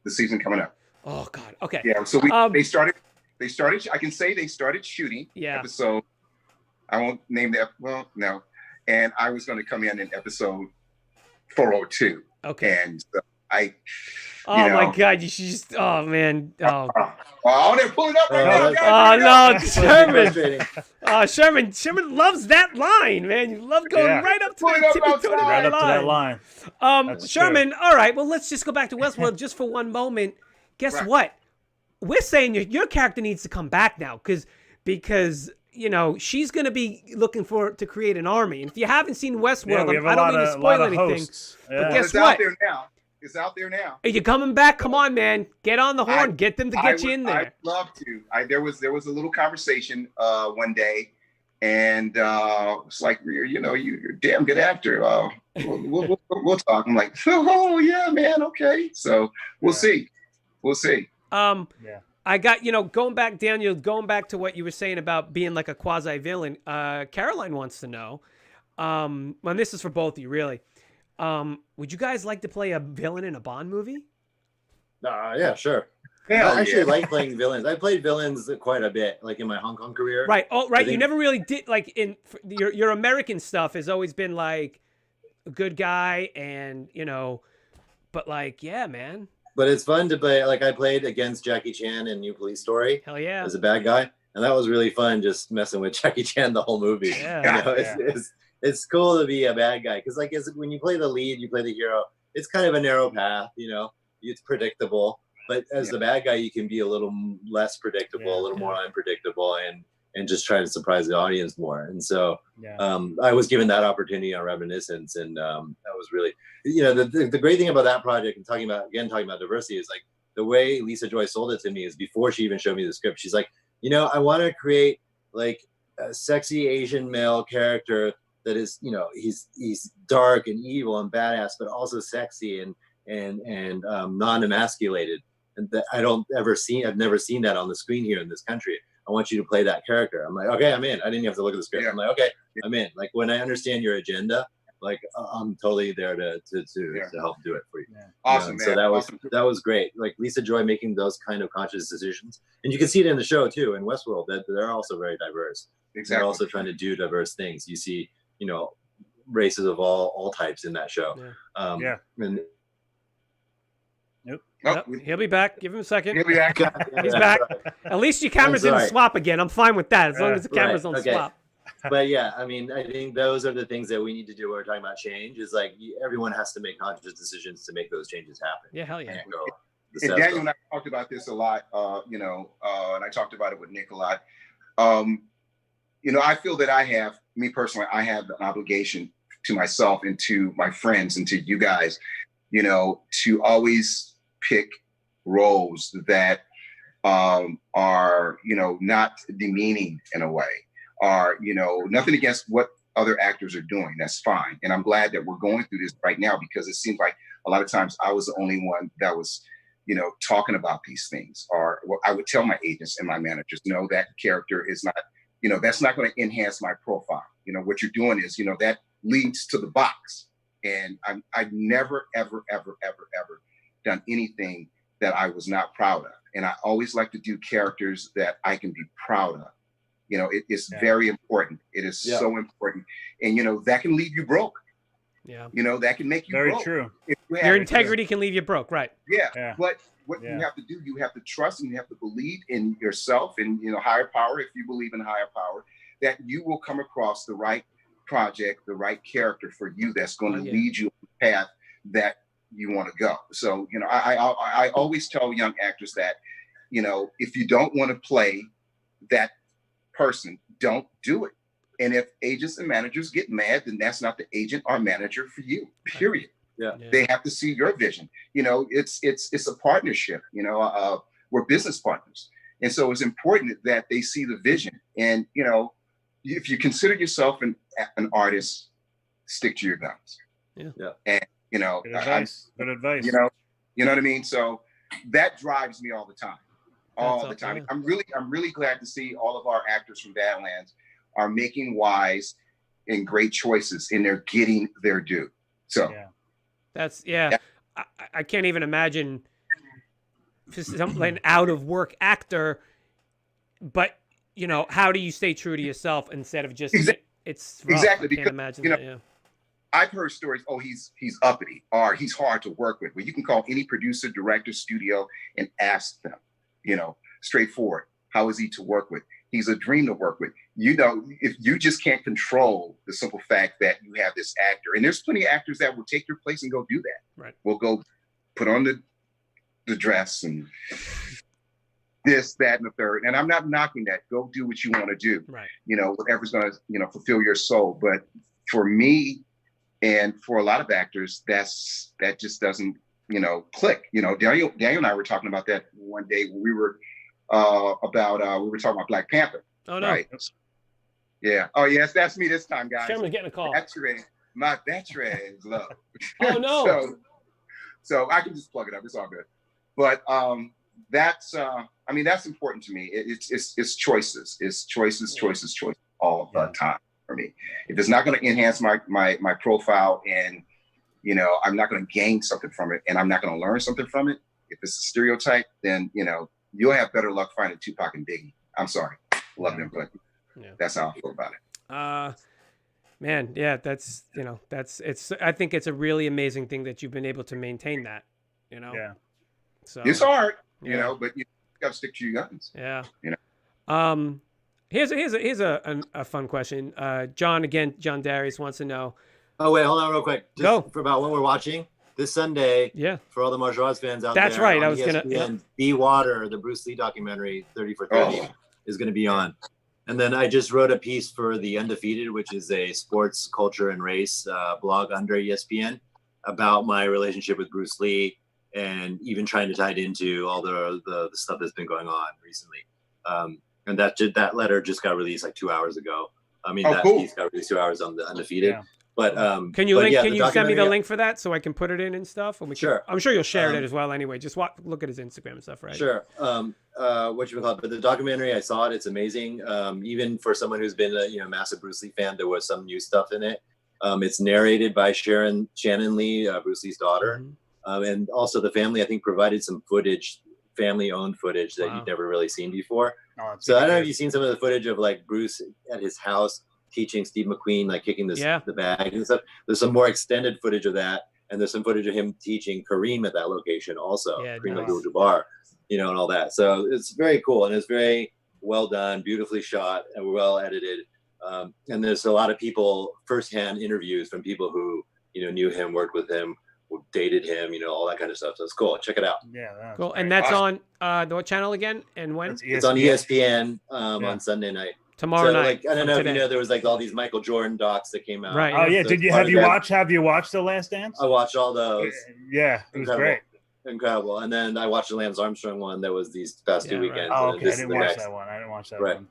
The season coming up. Oh God. Okay. Yeah. So they started. I can say they started shooting. Yeah. Episode. I won't name that. Well, no. And I was going to come in episode 402. Okay. And so I. Oh my God! You should just. Oh man. Oh. They're pulling up right now. Oh no, Sherman. Sherman loves that line, man. You love going right up to that line. Sherman. All right. Well, let's just go back to Westworld just for one moment. Guess what? We're saying your character needs to come back now because you know she's going to be looking to create an army. And if you haven't seen Westworld, I don't mean to spoil anything. But guess what? It's out there now. Are you coming back? Come on, man. Get on the horn. Get them to get you in there. I'd love to. There was a little conversation one day, and it's like, you know, you're a damn good actor. We'll talk. I'm like, oh yeah, man. Okay. So we'll see. I got, you know, going back to what you were saying about being like a quasi villain. Caroline wants to know. Well, this is for both of you, really. Would you guys like to play a villain in a Bond movie? Yeah, sure. I actually like playing villains. I played villains quite a bit, like in my Hong Kong career. Right. Oh, right. You never really did, like in your American stuff has always been like a good guy, and you know, but like, yeah, man. But it's fun to play. Like I played against Jackie Chan in New Police Story. Hell yeah. As a bad guy, and that was really fun, just messing with Jackie Chan the whole movie. Yeah. You know, it's cool to be a bad guy because like when you play the lead, you play the hero. It's kind of a narrow path, you know. It's predictable, but as the bad guy, you can be a little less predictable, a little more unpredictable, and just try to surprise the audience more. And so, I was given that opportunity on Reminiscence, and that was really, you know, the great thing about that project and talking about diversity is like the way Lisa Joy sold it to me is before she even showed me the script. She's like, you know, I want to create like a sexy Asian male character that is, you know, he's dark and evil and badass, but also sexy and non-emasculated. And that I've never seen that on the screen here in this country. I want you to play that character. I'm like, okay, I'm in. I didn't even have to look at the script. Yeah. I'm like, okay, I'm in. Like when I understand your agenda, like I'm totally there to help do it for you. Yeah. Awesome, man. So that was great. Like Lisa Joy making those kind of conscious decisions, and you can see it in the show too. In Westworld, that they're also very diverse. Exactly. They're also trying to do diverse things. You see, you know, races of all types in that show. Yeah. And he'll be back. Give him a second. He'll be back. He's back. At least your cameras didn't swap again. I'm fine with that as long as the cameras don't swap. But yeah, I mean, I think those are the things that we need to do when we're talking about change. Is like everyone has to make conscious decisions to make those changes happen. Yeah, hell yeah. And Daniel and I talked about this a lot. You know, and I talked about it with Nick a lot. You know, I feel that me personally, I have an obligation to myself and to my friends and to you guys, you know, to always pick roles that are, you know, not demeaning in a way, are, you know, nothing against what other actors are doing. That's fine. And I'm glad that we're going through this right now because it seems like a lot of times I was the only one that was, you know, talking about these things. Or I would tell my agents and my managers, no, that character is not, you know, that's not going to enhance my profile. You know, what you're doing is, you know, that leads to the box. And I've never, ever, ever, ever, ever done anything that I was not proud of. And I always like to do characters that I can be proud of. You know, it's very important. It is so important. And, you know, that can leave you broke. Yeah. You know, that can make you Very broke. true. Your integrity can leave you broke, right? Yeah. But what you have to do, you have to trust and you have to believe in yourself and, you know, higher power, if you believe in higher power, that you will come across the right project, the right character for you that's going to lead you on the path that you want to go. So, you know, I always tell young actors that, you know, if you don't want to play that person, don't do it. And if agents and managers get mad, then that's not the agent or manager for you, period. Yeah. They have to see your vision. You know, it's a partnership, you know, we're business partners. And so it's important that they see the vision. And, you know, if you consider yourself an artist, stick to your guns. Yeah. And, you know, good advice. Good advice. You know what I mean? So that drives me all the time. All the time. Yeah. I'm really glad to see all of our actors from Badlands are making wise and great choices, and they're getting their due. So that's I can't even imagine an out of work actor, but you know, how do you stay true to yourself instead of just it's rough. Exactly, I can't because imagine you know, that, I've heard stories, oh, he's uppity or he's hard to work with. Well, you can call any producer, director, studio and ask them, you know, straightforward, how is he to work with? He's a dream to work with. You know, if you just can't control the simple fact that you have this actor, and there's plenty of actors that will take your place and go do that. Right. We'll go put on the dress and this, that, and the third. And I'm not knocking that. Go do what you want to do. Right. You know, whatever's going to, you know, fulfill your soul. But for me and for a lot of actors, that just doesn't, you know, click. You know, Daniel and I were talking about that one day when we were we were talking about Black Panther. Oh no. Right. Yeah. Oh yes, that's me this time, guys. Sherman's getting a call. My veterans love. Oh no. So I can just plug it up. It's all good. But that's I mean, that's important to me. It's choices. It's choices all the time for me. If it's not going to enhance my profile and, you know, I'm not going to gain something from it and I'm not going to learn something from it, if it's a stereotype, then, you know, you'll have better luck finding Tupac and Biggie. I'm sorry. Love them, but that's how I feel about it. Man, yeah, that's, you know, I think it's a really amazing thing that you've been able to maintain that, you know? Yeah. So it's hard, you know, but you got to stick to your guns. Yeah. You know? Here's a fun question. John Darius wants to know. Oh, wait, hold on real quick. Just Go. For about what we're watching this Sunday. Yeah. For all the martial arts fans out there. That's right. I was ESPN, gonna. Be Water, the Bruce Lee documentary, 30 for 30, is going to be on. And then I just wrote a piece for The Undefeated, which is a sports, culture, and race blog under ESPN about my relationship with Bruce Lee and even trying to tie it into all the stuff that's been going on recently. And that letter just got released like 2 hours ago. I mean, piece got released 2 hours on The Undefeated. Yeah. But can you send me the link for that so I can put it in and stuff? And sure. I'm sure you'll share it as well anyway. Just look at his Instagram and stuff, right? Sure. What you call it? But the documentary, I saw it. It's amazing. Even for someone who's been a massive Bruce Lee fan, there was some new stuff in it. It's narrated by Shannon Lee, Bruce Lee's daughter, and also the family. I think provided some footage, family-owned footage that you'd never really seen before. So I don't know if you've seen some of the footage of like Bruce at his house teaching Steve McQueen, like kicking the bag and stuff. There's some more extended footage of that, and there's some footage of him teaching Kareem at that location also, Kareem Abdul-Jabbar, you know, and all that. So it's very cool, and it's very well done, beautifully shot, and well edited. And there's a lot of people, firsthand interviews from people who, you know, knew him, worked with him, dated him, you know, all that kind of stuff. So it's cool. Check it out. Yeah, cool. And that's on what channel again? And when? It's on ESPN on Sunday night. Tomorrow night. Like, I don't know if you know, there was like all these Michael Jordan docs that came out. Right. Oh yeah. So have you watched The Last Dance? I watched all those. Yeah, it was great. Incredible. And then I watched the Lance Armstrong one that was these past 2 weekends. Oh, okay. I didn't watch that one.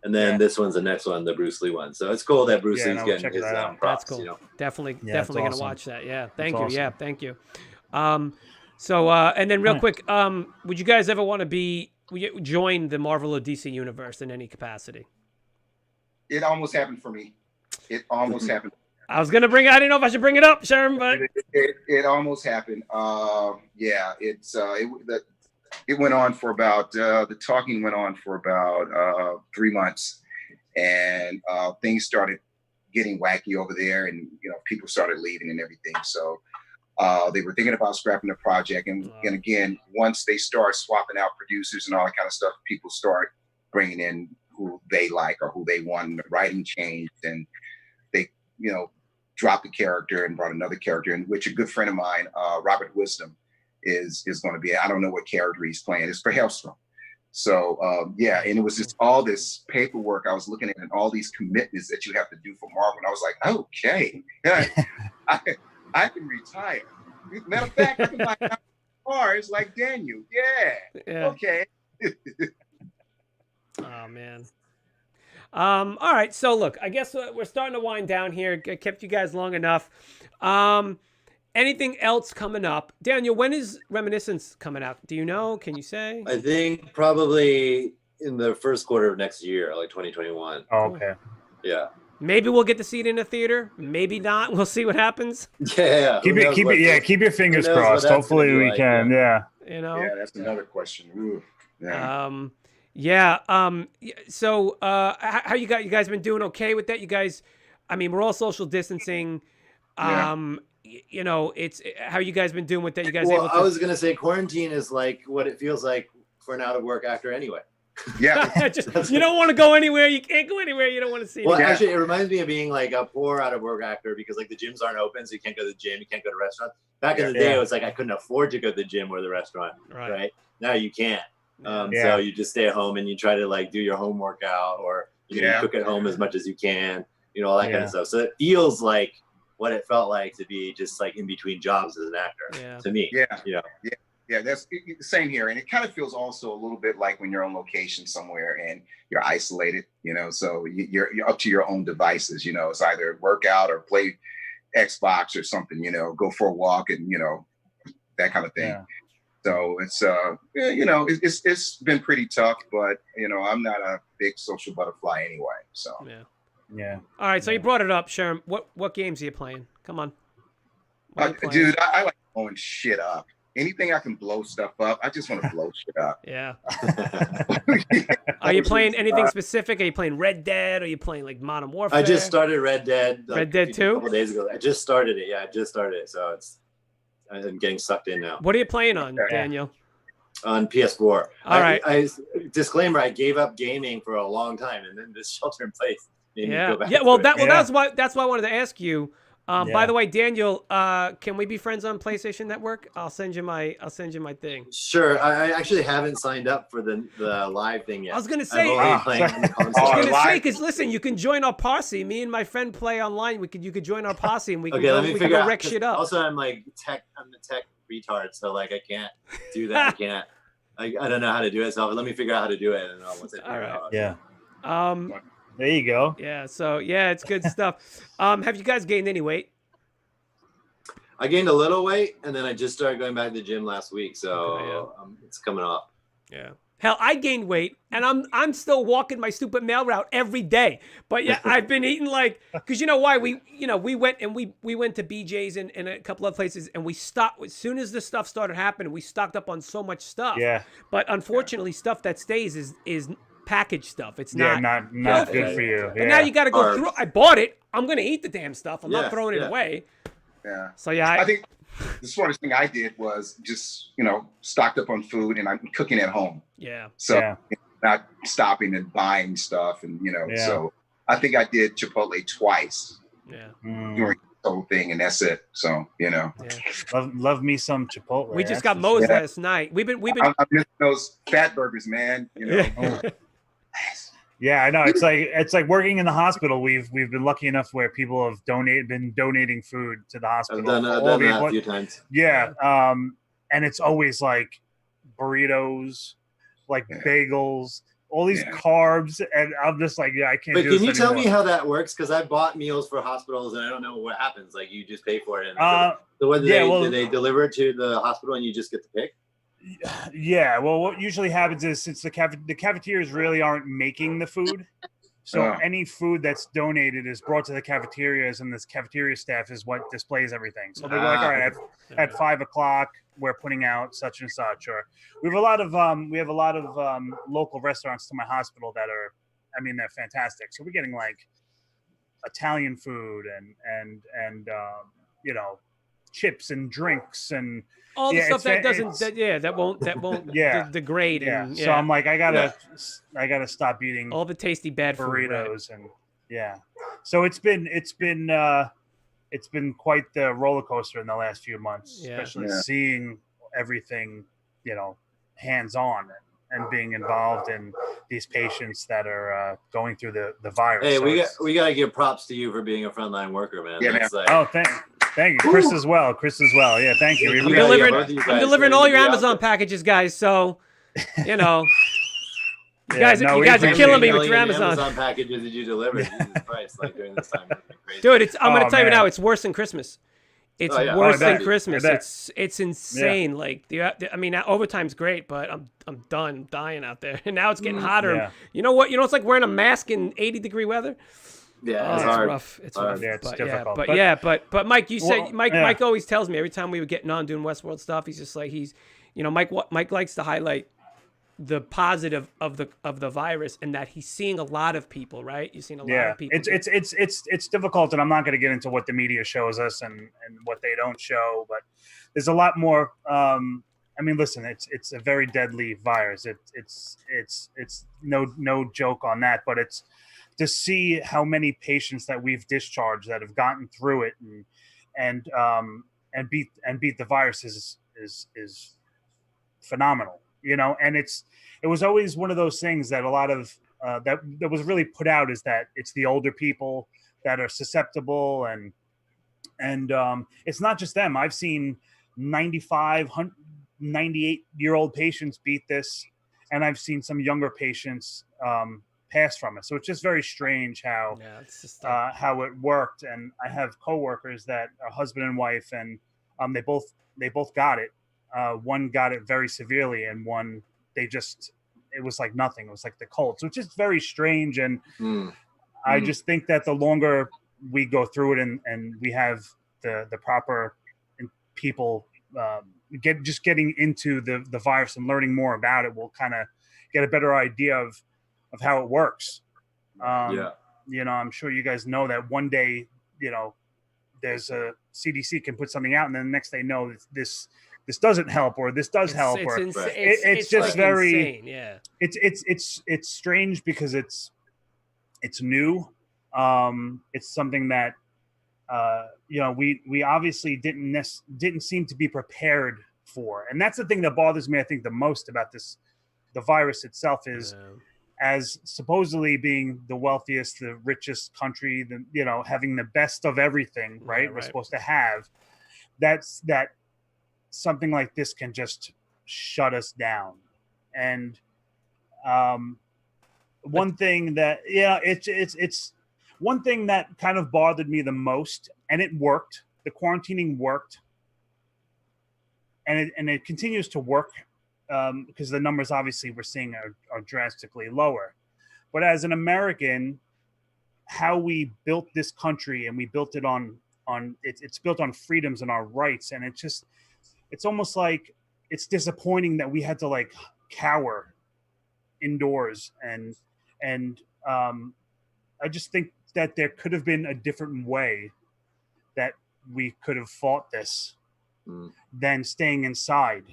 And then this one's the next one, the Bruce Lee one. So it's cool that Bruce Lee's getting his props. That's cool. You know? Definitely awesome. Gonna watch that. Yeah. Thank you. Awesome. Yeah. Thank you. So and then real quick, would you guys ever want to join the Marvel or DC universe in any capacity? It almost happened for me. It almost happened. I was gonna I didn't know if I should bring it up, Sherman, but it almost happened. It went on for about the talking went on for about 3 months, and things started getting wacky over there. And you know, people started leaving and everything. So they were thinking about scrapping the project. And again, once they start swapping out producers and all that kind of stuff, people start bringing in who they like or who they want, and the writing changed, and they, dropped the character and brought another character in, which a good friend of mine, Robert Wisdom, is going to be. I don't know what character he's playing. It's for Hellstrom. So and it was just all this paperwork I was looking at and all these commitments that you have to do for Marvel. And I was like, okay, I can retire. Matter of fact, I can buy cars like Daniel. Yeah. Okay. Oh man. All right. So look, I guess we're starting to wind down here. I kept you guys long enough. Anything else coming up? Daniel, when is Reminiscence coming out? Do you know? Can you say? I think probably in the first quarter of next year, like 2021. Oh, okay. Yeah. Maybe we'll get to see it in a theater. Maybe not. We'll see what happens. Yeah. Keep your fingers crossed. Hopefully we can. Yeah. Yeah, that's another question. Ooh. Yeah. So, how you guys been doing? Okay with that? You guys, I mean, we're all social distancing. It's how you guys been doing with that? You guys able to... I was gonna say quarantine is like what it feels like for an out of work actor anyway. Yeah. You don't want to go anywhere. You can't go anywhere. You don't want to see. Well, actually, it reminds me of being like a poor out of work actor because like the gyms aren't open, so you can't go to the gym, you can't go to restaurants. Back in the day, it was like I couldn't afford to go to the gym or the restaurant. Right? Now you can't. So you just stay at home and you try to like do your home workout or you cook at home as much as you can, all that kind of stuff. So it feels like what it felt like to be just like in between jobs as an actor to me. Yeah, that's the same here. And it kind of feels also a little bit like when you're on location somewhere and you're isolated, so you're up to your own devices, it's either workout or play Xbox or something, go for a walk and, that kind of thing. Yeah. So it's been pretty tough, but I'm not a big social butterfly anyway. So yeah. All right. So you brought it up, Sherman. What games are you playing? Come on, dude. I like blowing shit up. Anything I can blow stuff up, I just want to blow shit up. Yeah. Are you playing anything specific? Are you playing Red Dead? Are you playing like Modern Warfare? I just started Red Dead. Red Dead 2? A couple days ago. I just started it. Yeah, I just started it. So I'm getting sucked in now. What are you playing on, Daniel? On PS4. All right. Disclaimer: I gave up gaming for a long time, and then this shelter in place made me go back. That's why I wanted to ask you. By the way, Daniel, can we be friends on PlayStation Network? I'll send you my thing. Sure. I actually haven't signed up for the live thing yet. I was gonna say, because listen, you can join our posse. Me and my friend play online. You could join our posse and we can go wreck shit up. Also, I'm the tech retard, so like I can't do that. I don't know how to do it. So let me figure out how to do it, and once I figure it out. Yeah. There you go. Yeah. So it's good stuff. Have you guys gained any weight? I gained a little weight, and then I just started going back to the gym last week, so it's coming off. Yeah. Hell, I gained weight, and I'm still walking my stupid mail route every day. But yeah, I've been eating because you know why we went and we went to BJ's and a couple of places, and we stopped as soon as this stuff started happening. We stocked up on so much stuff. Yeah. But unfortunately, stuff that stays is packaged stuff. It's not good for you. And now you got to go through. I bought it. I'm gonna eat the damn stuff. I'm not throwing it away. Yeah. So I think the smartest thing I did was just stocked up on food and I'm cooking at home. Yeah. So not stopping and buying stuff and so I think I did Chipotle twice. Yeah. During the whole thing, and that's it. So love me some Chipotle. We just got Moe's last night. We've been. I'm missing those fat burgers, man. Yeah, I know. It's like working in the hospital. We've been lucky enough where people have been donating food to the hospital. I've done that a few times. Yeah, and it's always like burritos, like bagels, all these carbs, and I'm just like, I can't. But can you tell me how that works? Because I bought meals for hospitals, and I don't know what happens. Like you just pay for it, and do they deliver it to the hospital, and you just get to pick? Yeah, well, what usually happens is since the cafeterias really aren't making the food, so any food that's donated is brought to the cafeterias, and this cafeteria staff is what displays everything. So they're like, all right, at 5:00 we're putting out such and such, or we have a lot of local restaurants to my hospital that are, they're fantastic. So we're getting like Italian food and you know, chips and drinks and all the yeah, stuff that doesn't, that won't yeah, degrade. yeah. And So I'm like, I gotta stop eating all the tasty bad food, burritos and yeah. So it's been quite the roller coaster in the last few months, especially seeing everything, you know, hands on and being involved in these patients that are going through the virus. Hey, so we gotta give props to you for being a frontline worker, man. Yeah, That's man. like, oh, thank you, Chris as well. Yeah, thank you. I'm We delivering, both of you I'm guys delivering ready all to your be out Amazon there. packages, guys. So, you know, you Yeah, guys, no, you guys are we- killing me How with your many Amazon. packages did you deliver? Jesus Christ, like during this time. It's been crazy. Dude, I'm gonna Oh, tell you man. now, it's worse than Christmas. It's Oh, yeah. worse I than bet. Christmas. I bet. It's insane. Like I mean, overtime's great, but I'm done. I'm dying out there. And now it's getting hotter. Yeah. You know what? You know it's like wearing a mask in 80-degree weather. Yeah, Oh, it's it's hard. rough. It's Hard. rough. Yeah, it's but, difficult. but Mike, you said Well, Mike always tells me every time we were getting on doing Westworld stuff, he's just like Mike likes to highlight the positive of the virus and that he's seeing a lot of people, right? You've seen a lot of people. It's difficult, and I'm not going to get into what the media shows us and what they don't show, but there's a lot more. I mean, listen, it's a very deadly virus. It's no joke on that, but it's to see how many patients that we've discharged that have gotten through it and beat the virus is phenomenal, you know. And it was always one of those things that a lot of that was really put out is that it's the older people that are susceptible and it's not just them. I've seen 95 98-year-old patients beat this, and I've seen some younger patients pass from it. So it's just very strange how it's just how it worked. And I have coworkers that are husband and wife, and they both got it. One got it very severely, and one it was like nothing. It was like the cold. So it's just very strange. And I just think that the longer we go through it and we have the proper people getting into the virus and learning more about it, we'll kind of get a better idea of how it works. You know, I'm sure you guys know that one day, you know, there's a CDC can put something out, and then the next day, no, this doesn't help, or this does help. It's just like very insane. Yeah. It's strange because it's new. It's something that you know, we obviously didn't seem to be prepared for, and that's the thing that bothers me, I think, the most about the virus itself is as supposedly being the wealthiest, the richest country, you know, having the best of everything, right? We're supposed to have that something like this can just shut us down. And one thing that it's one thing that kind of bothered me the most, and it worked. The quarantining worked, and it continues to work because the numbers obviously we're seeing are drastically lower. But as an American, how we built this country, and we built it on it's built on freedoms and our rights, and it's almost like it's disappointing that we had to like cower indoors and I just think that there could have been a different way that we could have fought this than staying inside.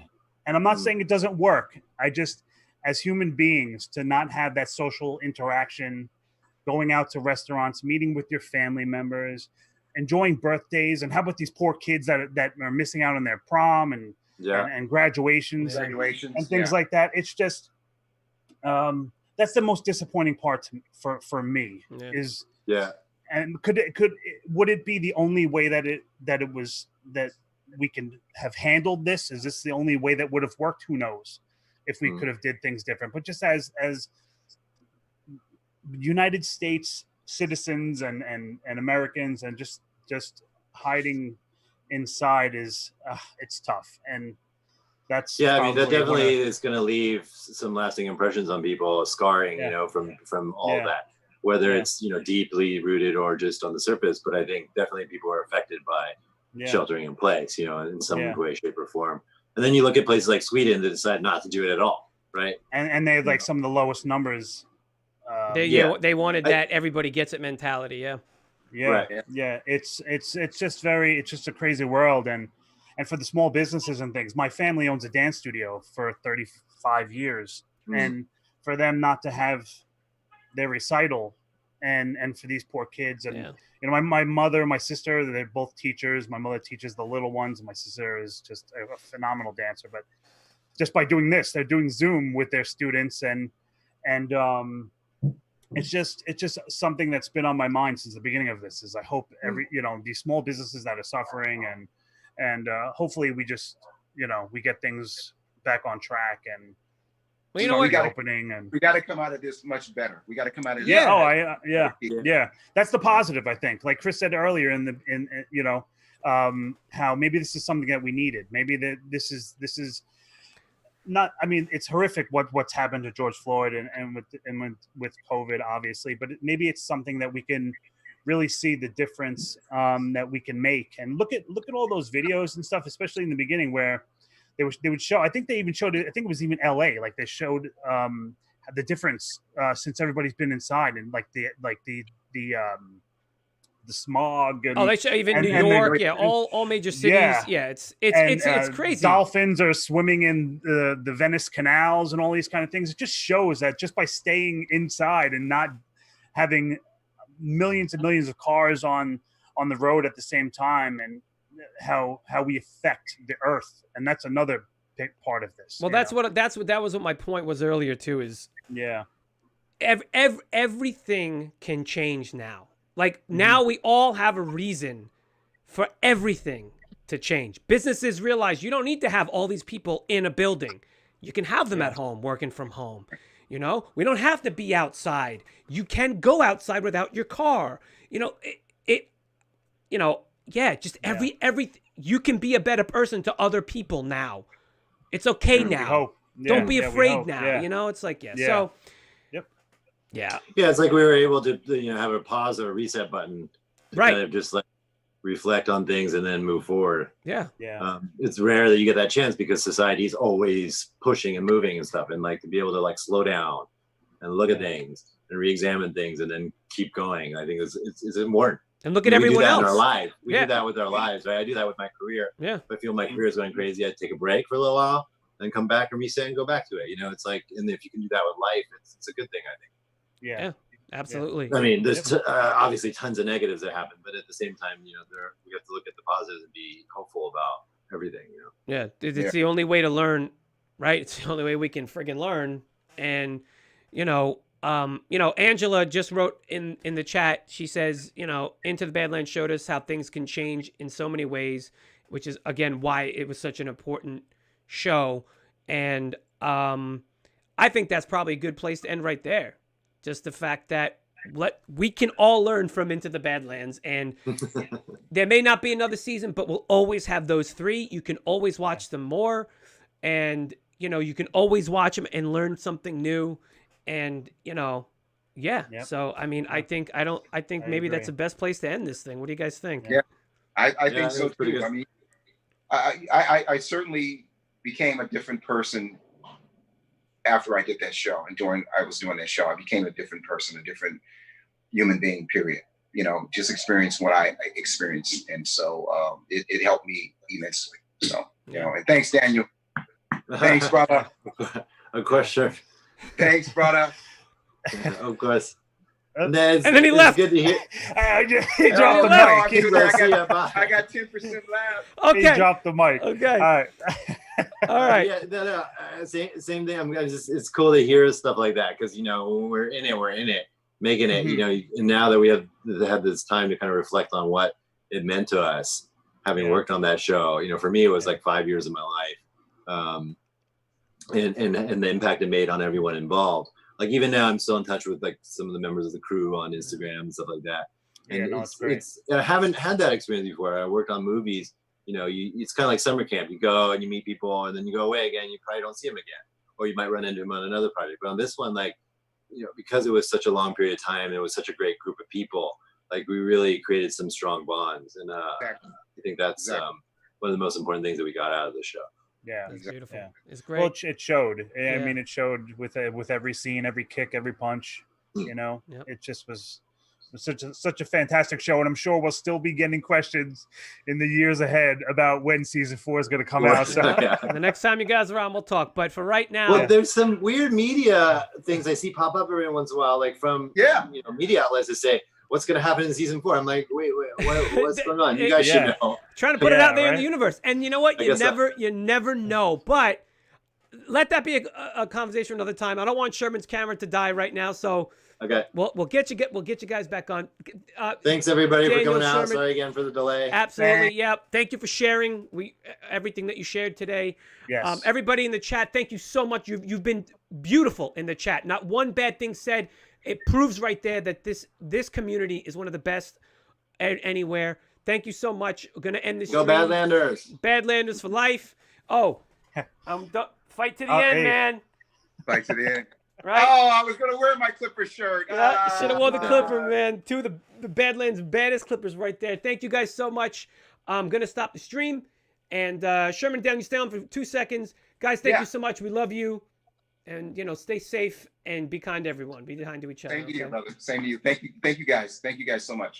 And I'm not saying it doesn't work. I just, as human beings, to not have that social interaction, going out to restaurants, meeting with your family members, enjoying birthdays, and how about these poor kids that are missing out on their prom and graduations and things like that. It's just that's the most disappointing part for me is and would it be the only way that we can have handled this? Is this the only way that would have worked? Who knows if we could have did things different. But just as United States citizens and Americans, and just hiding inside is it's tough. And that's I mean, that definitely is going to leave some lasting impressions on people, scarring, you know, from all that, whether it's, you know, deeply rooted or just on the surface. But I think definitely people are affected by sheltering in place, you know, in some way, shape, or form. And then you look at places like Sweden that decide not to do it at all, right? And they have like some of the lowest numbers. They wanted that everybody gets it mentality, Yeah, Right. yeah. It's just it's just a crazy world, and for the small businesses and things. My family owns a dance studio for 35 years, and for them not to have their recital, and for these poor kids, and Yeah. you know, my mother, my sister, they're both teachers. My mother teaches the little ones, and my sister is just a phenomenal dancer. But just by doing this, they're doing Zoom with their students, and it's just something that's been on my mind since the beginning of this. Is I hope you know, these small businesses that are suffering, and hopefully we just, you know, we get things back on track, and Well, you know what? we got opening, and we got to come out of this much better. We got to come out of this. Yeah. Oh, yeah. That's the positive, I think. Like Chris said earlier, in you know, how maybe this is something that we needed. Maybe that this is not. I mean, it's horrific what's happened to George Floyd and with COVID, obviously. But maybe it's something that we can really see the difference that we can make. And look at all those videos and stuff, especially in the beginning where they would show. I think they even showed it. I think it was even L.A. Like they showed the difference since everybody's been inside, and like the smog. And, they show even New York. All major cities. Yeah, it's crazy. Dolphins are swimming in the Venice canals and all these kind of things. It just shows that just by staying inside and not having millions and millions of cars on the road at the same time, and how we affect the earth, and that's another big part of this. Well, that was what my point was earlier too. Is everything can change now. Like now we all have a reason for everything to change. Businesses realize you don't need to have all these people in a building. You can have them at home, working from home. You know, we don't have to be outside. You can go outside without your car. You know, every you can be a better person to other people now. It's okay now. Don't be afraid now. Yeah. You know, it's like, so. Yeah, it's like we were able to, you know, have a pause or a reset button, right? Kind of just like reflect on things and then move forward. Yeah. It's rare that you get that chance because society's always pushing and moving and stuff, and like to be able to like slow down and look at things and re-examine things and then keep going. I think it's important. And look at everyone else in our lives. We do that with our lives, right? I do that with my career. Yeah. If I feel my career is going crazy, I take a break for a little while, then come back and reset and go back to it. You know, it's like, and if you can do that with life, it's a good thing, I think. Yeah, absolutely. I mean, there's obviously tons of negatives that happen, but at the same time, you know, we have to look at the positives and be hopeful about everything. You know. Yeah, it's the only way to learn, right? It's the only way we can friggin' learn. And Angela just wrote in the chat. She says, you know, Into the Badlands showed us how things can change in so many ways, which is again why it was such an important show. And I think that's probably a good place to end right there. Just the fact that we can all learn from Into the Badlands, and there may not be another season, but we'll always have those three. You can always watch them more, and you know, you can always watch them and learn something new. And you know, So I mean, I think maybe that's the best place to end this thing. What do you guys think? Yeah, I think so too. Good. I mean, I certainly became a different person after I did that show, and I was doing that show. I became a different person, a different human being, period. You know, just experienced what I experienced. And so it helped me immensely. So, you know, and thanks, Daniel. Thanks, brother. Of course, sure. Thanks, brother. Of course. And then he left. Good to hear. He dropped the mic. I got 10% left. Okay. He dropped the mic. Okay. All right. Yeah, same thing. It's cool to hear stuff like that because, you know, when we're in it, making it, you know, and now that we have had this time to kind of reflect on what it meant to us, having worked on that show, you know, for me, it was like 5 years of my life. And the impact it made on everyone involved. Like even now, I'm still in touch with like some of the members of the crew on Instagram and stuff like that. And I haven't had that experience before. I worked on movies. You know, it's kind of like summer camp. You go and you meet people, and then you go away again. You probably don't see them again, or you might run into them on another project. But on this one, like, you know, because it was such a long period of time, and it was such a great group of people. Like we really created some strong bonds, and I think that's one of the most important things that we got out of the show. Yeah, it's beautiful. Yeah. It's great. Well, it showed. I mean, it showed with every scene, every kick, every punch. You know, it just was Such a fantastic show, and I'm sure we'll still be getting questions in the years ahead about when season 4 is going to come out. So the next time you guys are on, we'll talk. But for right now, well, there's some weird media things I see pop up every once in a while, like from media outlets that say, "What's going to happen in season 4?" I'm like, wait, what's going on? You guys should know. Trying to put it out there in the universe, and you know what? You never know. But let that be a conversation another time. I don't want Sherman's camera to die right now, so. Okay. We'll get you guys back on. Thanks everybody for coming out. Sherman. Sorry again for the delay. Absolutely. Yep. Thank you for sharing everything that you shared today. Yes. Everybody in the chat, thank you so much. You've been beautiful in the chat. Not one bad thing said. It proves right there that this community is one of the best anywhere. Thank you so much. We're gonna end this. Go stream. Badlanders. Badlanders for life. Oh, fight to the end, man. Fight to the end. Right? Oh, I was gonna wear my Clipper shirt. Should have worn the Clipper, man. Two of the Badlands' baddest Clippers right there. Thank you guys so much. I'm gonna stop the stream, and Sherman, down, you stay on for 2 seconds, guys. Thank you so much. We love you, and stay safe and be kind to everyone. Be kind to each other. Same to you, brother. Same to you. Thank you guys. Thank you guys so much.